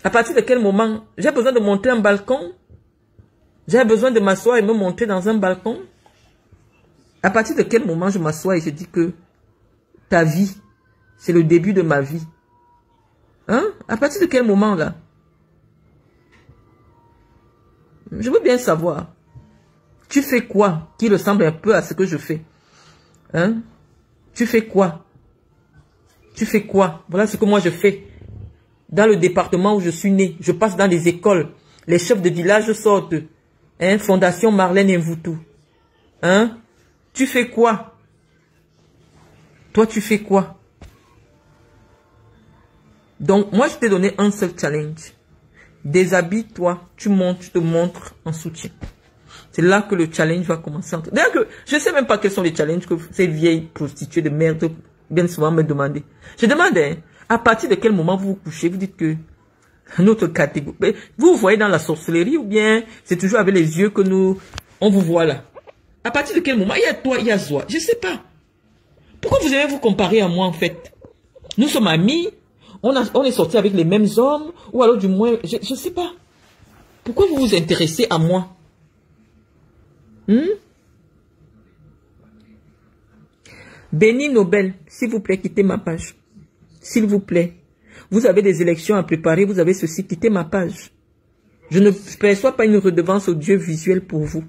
Speaker 1: À partir de quel moment? J'ai besoin de monter un balcon? J'ai besoin de m'asseoir et me monter dans un balcon? À partir de quel moment je m'assois et je dis que ta vie, c'est le début de ma vie? Hein? À partir de quel moment là? Je veux bien savoir. Tu fais quoi qui ressemble un peu à ce que je fais? Hein? Tu fais quoi? Tu fais quoi? Voilà ce que moi je fais. Dans le département où je suis né, je passe dans les écoles. Les chefs de village sortent. Hein? Fondation Marlène Mvoutou. Hein? Tu fais quoi? Toi, tu fais quoi? Donc, moi, je t'ai donné un seul challenge. Déshabille-toi, tu montes, tu te montres en soutien. C'est là que le challenge va commencer. D'ailleurs, que je ne sais même pas quels sont les challenges que ces vieilles prostituées de merde viennent souvent me demander. Je demande, hein, à partir de quel moment vous vous couchez, vous dites que Notre catégorie. Vous vous voyez dans la sorcellerie ou bien c'est toujours avec les yeux que on vous voit là? À partir de quel moment? Il y a toi, il y a Zoa. Je sais pas. Pourquoi vous aimez vous comparer à moi en fait? Nous sommes amis. On est sortis avec les mêmes hommes. Ou alors du moins, je sais pas. Pourquoi vous vous intéressez à moi? Béni Nobel, s'il vous plaît, quittez ma page. S'il vous plaît. Vous avez des élections à préparer, vous avez ceci, quittez ma page. Je ne perçois pas une redevance audiovisuelle pour vous.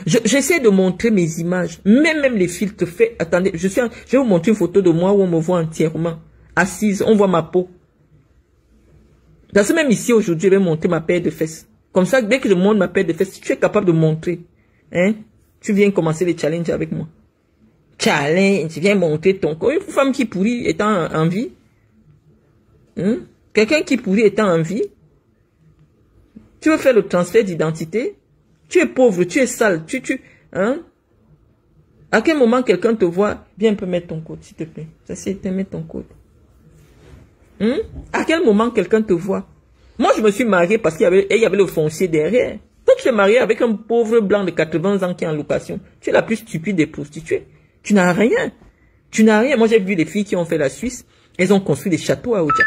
Speaker 1: J'essaie de montrer mes images, même les filtres faits. Attendez, je vais vous montrer une photo de moi où on me voit entièrement. Assise, on voit ma peau. Dans ce même ici, aujourd'hui, je vais montrer ma paire de fesses. Comme ça, dès que je montre ma paire de fesses, si tu es capable de montrer, hein, tu viens commencer les challenges avec moi. Challenge, viens montrer ton corps. Une femme qui pourrit étant en vie. Quelqu'un qui pourrit étant en vie. Tu veux faire le transfert d'identité. Tu es pauvre, tu es sale. À quel moment quelqu'un te voit? Viens un peu mettre ton code, s'il te plaît. Ça c'est, mettre ton code. À quel moment quelqu'un te voit? Moi, je me suis marié parce qu'il y avait le foncier derrière. Toi, tu es marié avec un pauvre blanc de 80 ans qui est en location. Tu es la plus stupide des prostituées. Tu n'as rien. Tu n'as rien. Moi, j'ai vu des filles qui ont fait la Suisse. Elles ont construit des châteaux à Oudja.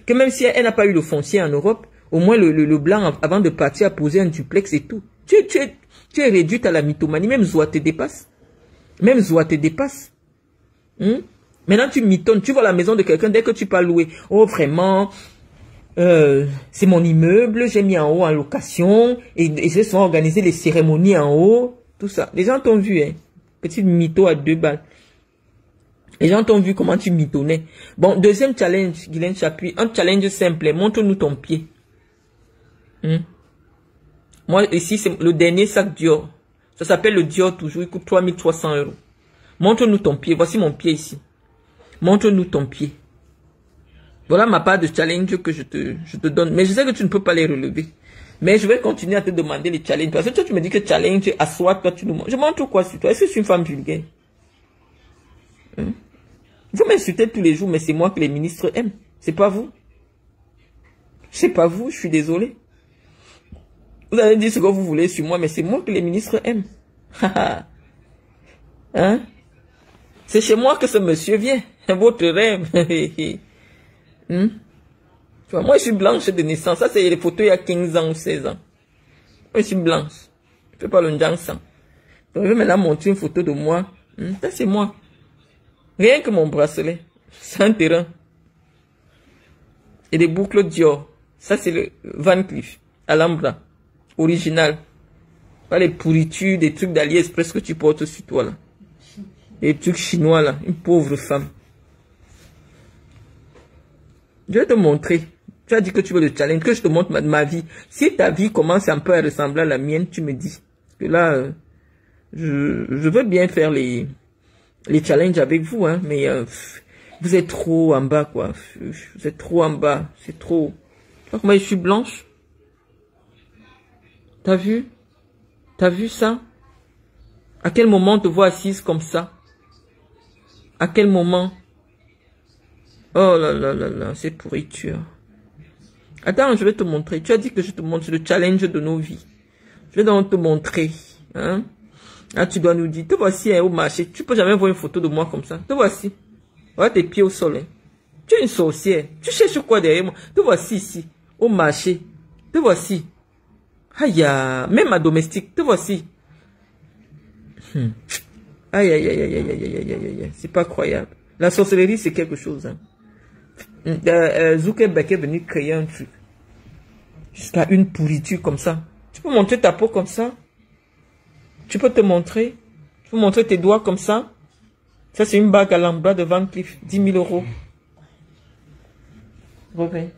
Speaker 1: Que même si elle n'a pas eu le foncier en Europe, au moins le blanc, avant de partir, a posé un duplex et tout. Tu es réduite à la mythomanie. Même Zoa te dépasse. Même Zoa te dépasse. Maintenant, tu mitonnes. Tu vois la maison de quelqu'un dès que tu peux louer. Oh, vraiment, c'est mon immeuble. J'ai mis en haut en location. Et je sont organisé les cérémonies en haut. Tout ça. Les gens t'ont vu, hein. Petite mytho à 2 balles. Les gens t'ont vu comment tu mitonnais. Bon, deuxième challenge, Guylaine Chapuis. Un challenge simple. Montre-nous ton pied. Moi, ici, c'est le dernier sac Dior. Ça s'appelle le Dior toujours. Il coûte 3300 €. Montre-nous ton pied. Voici mon pied ici. Montre-nous ton pied. Voilà ma part de challenge que je te donne. Mais je sais que tu ne peux pas les relever. Mais je vais continuer à te demander les challenges. Parce que toi, tu me dis que challenge, assois, toi, tu nous montres. Je montre quoi sur toi? Est-ce que je suis une femme vulgaire? Vous m'insultez tous les jours, mais c'est moi que les ministres aiment. C'est pas vous. C'est pas vous, je suis désolé. Vous allez dire ce que vous voulez sur moi, mais c'est moi que les ministres aiment. C'est chez moi que ce monsieur vient. Votre rêve. Moi, je suis blanche de naissance. Ça, c'est les photos il y a 15 ans ou 16 ans. Moi, je suis blanche. Je ne fais pas le njang-sang. Donc, je vais maintenant montrer une photo de moi. Ça, c'est moi. Rien que mon bracelet. C'est un terrain. Et des boucles Dior. Ça, c'est le Van Cleef. Alhambra. Original. Pas les pourritures, des trucs d'AliExpress que tu portes sur toi, là. Des trucs chinois, là. Une pauvre femme. Je vais te montrer. Tu as dit que tu veux le challenge, que je te montre ma vie. Si ta vie commence un peu à ressembler à la mienne, tu me dis. Parce que là, je veux bien faire les challenges avec vous, hein, mais vous êtes trop en bas, quoi. Vous êtes trop en bas. C'est trop. Tu vois comment je suis blanche? T'as vu? T'as vu ça? À quel moment on te voit assise comme ça? À quel moment? Oh là là là là, c'est pourriture. Attends, je vais te montrer. Tu as dit que je te montre le challenge de nos vies. Je vais donc te montrer. Hein? Là, tu dois nous dire, te voici hein, au marché. Tu peux jamais voir une photo de moi comme ça. Te voici. Voilà tes pieds au sol. Hein. Tu es une sorcière. Tu cherches quoi derrière moi? Te voici ici, au marché. Te voici. Aïe, même ma domestique. Te voici. Aïe, aïe, aïe, aïe, aïe, aïe, aïe, aïe, aïe, aïe. C'est pas croyable. La sorcellerie, c'est quelque chose. Hein. Zuckerberg est venu créer un truc. Jusqu'à une pourriture comme ça. Tu peux montrer ta peau comme ça? Tu peux te montrer? Tu peux montrer tes doigts comme ça? Ça, c'est une bague à l'embras de Van Cleef. 10 000 €. Reviens.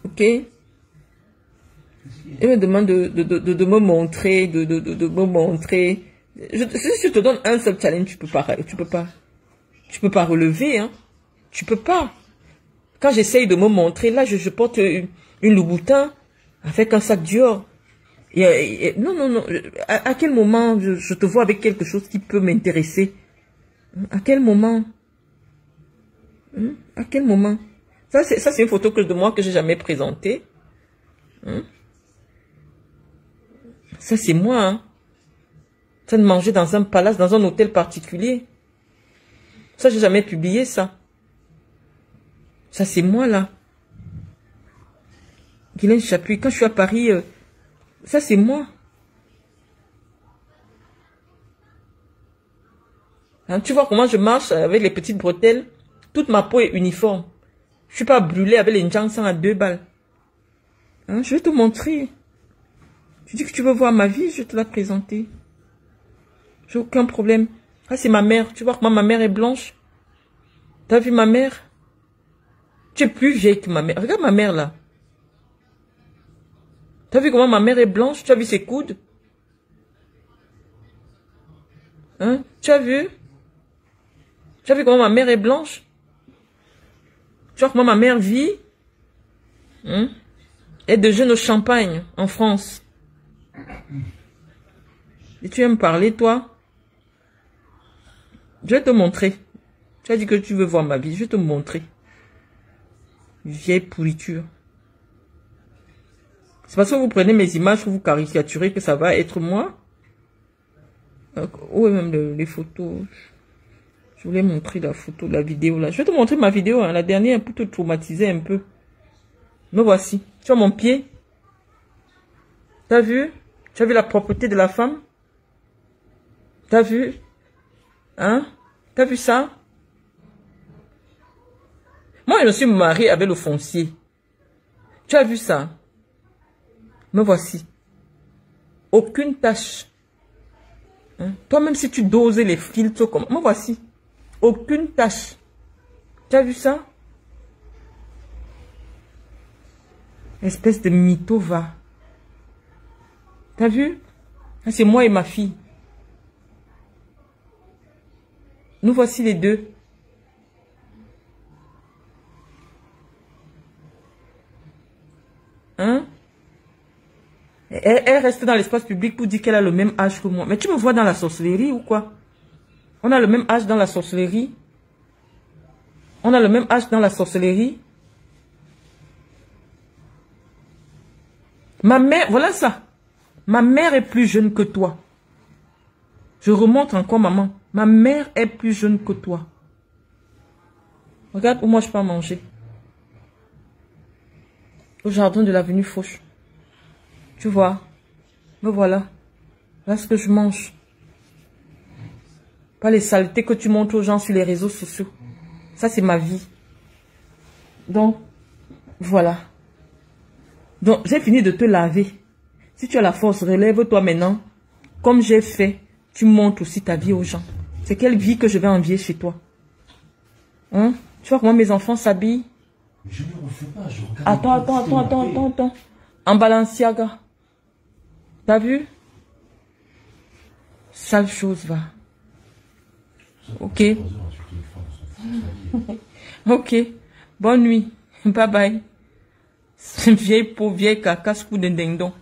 Speaker 1: Ok? Il me demande de me montrer, de me montrer. Si je te donne un seul challenge, tu peux pas. Tu peux pas relever, hein. Tu peux pas. Quand j'essaye de me montrer, là, je porte une Louboutin avec un sac Dior. Non. À quel moment je te vois avec quelque chose qui peut m'intéresser? À quel moment? À quel moment? Ça, c'est une photo de moi que j'ai jamais présentée. Ça, c'est moi. Hein. Ça de manger dans un palace, dans un hôtel particulier. Ça, j'ai jamais publié ça. Ça, c'est moi, là. Guylaine Chapuis, quand je suis à Paris, ça, c'est moi. Hein, tu vois comment je marche avec les petites bretelles? Toute ma peau est uniforme. Je suis pas brûlée avec les Njangsang à 2 balles. Hein, je vais te montrer. Tu dis que tu veux voir ma vie, je vais te la présenter. J'ai aucun problème. Ah, c'est ma mère. Tu vois comment ma mère est blanche? T'as vu ma mère? Tu es plus vieille que ma mère. Regarde ma mère là. T'as vu comment ma mère est blanche? Tu as vu ses coudes? Hein? Tu as vu? Tu as vu comment ma mère est blanche? Tu vois comment ma mère vit? Hein? Elle déjeune au champagne en France. Et tu aimes parler, toi? Je vais te montrer. Tu as dit que tu veux voir ma vie. Je vais te montrer. Vieille pourriture. C'est parce que vous prenez mes images, que vous caricaturez que ça va être moi. Où est même les photos? Je voulais montrer la photo, la vidéo là. Je vais te montrer ma vidéo, hein, la dernière, pour te traumatiser un peu. Me voici. Tu vois mon pied? T'as vu? Tu as vu la propreté de la femme? T'as vu? Hein? T'as vu ça? Moi, je me suis mariée avec le foncier. Tu as vu ça? Me voici. Aucune tache. Hein? Toi-même, si tu doses les filtres, comme... me voici. Aucune tache. Tu as vu ça? Espèce de mytho, va. T'as vu? C'est moi et ma fille. Nous voici les deux. Hein? Elle reste dans l'espace public pour dire qu'elle a le même âge que moi. Mais tu me vois dans la sorcellerie ou quoi? On a le même âge dans la sorcellerie. On a le même âge dans la sorcellerie. Ma mère, voilà ça. Ma mère est plus jeune que toi. Je remonte encore, maman. Ma mère est plus jeune que toi. Regarde où moi je peux manger. Au jardin de l'avenue Fauche. Tu vois. Me voilà. Voilà ce que je mange. Pas les saletés que tu montres aux gens sur les réseaux sociaux. Ça, c'est ma vie. Donc, voilà. Donc, j'ai fini de te laver. Si tu as la force, relève-toi maintenant. Comme j'ai fait, tu montres aussi ta vie aux gens. C'est quelle vie que je vais envier chez toi? Hein? Tu vois comment mes enfants s'habillent?
Speaker 2: Je ne refais pas, je regarde.
Speaker 1: Attends. En Balenciaga. T'as vu? Sale chose, va. Ok. Ok. Bonne nuit. Bye bye. Vieille peau, vieille cacasse pour des dindons.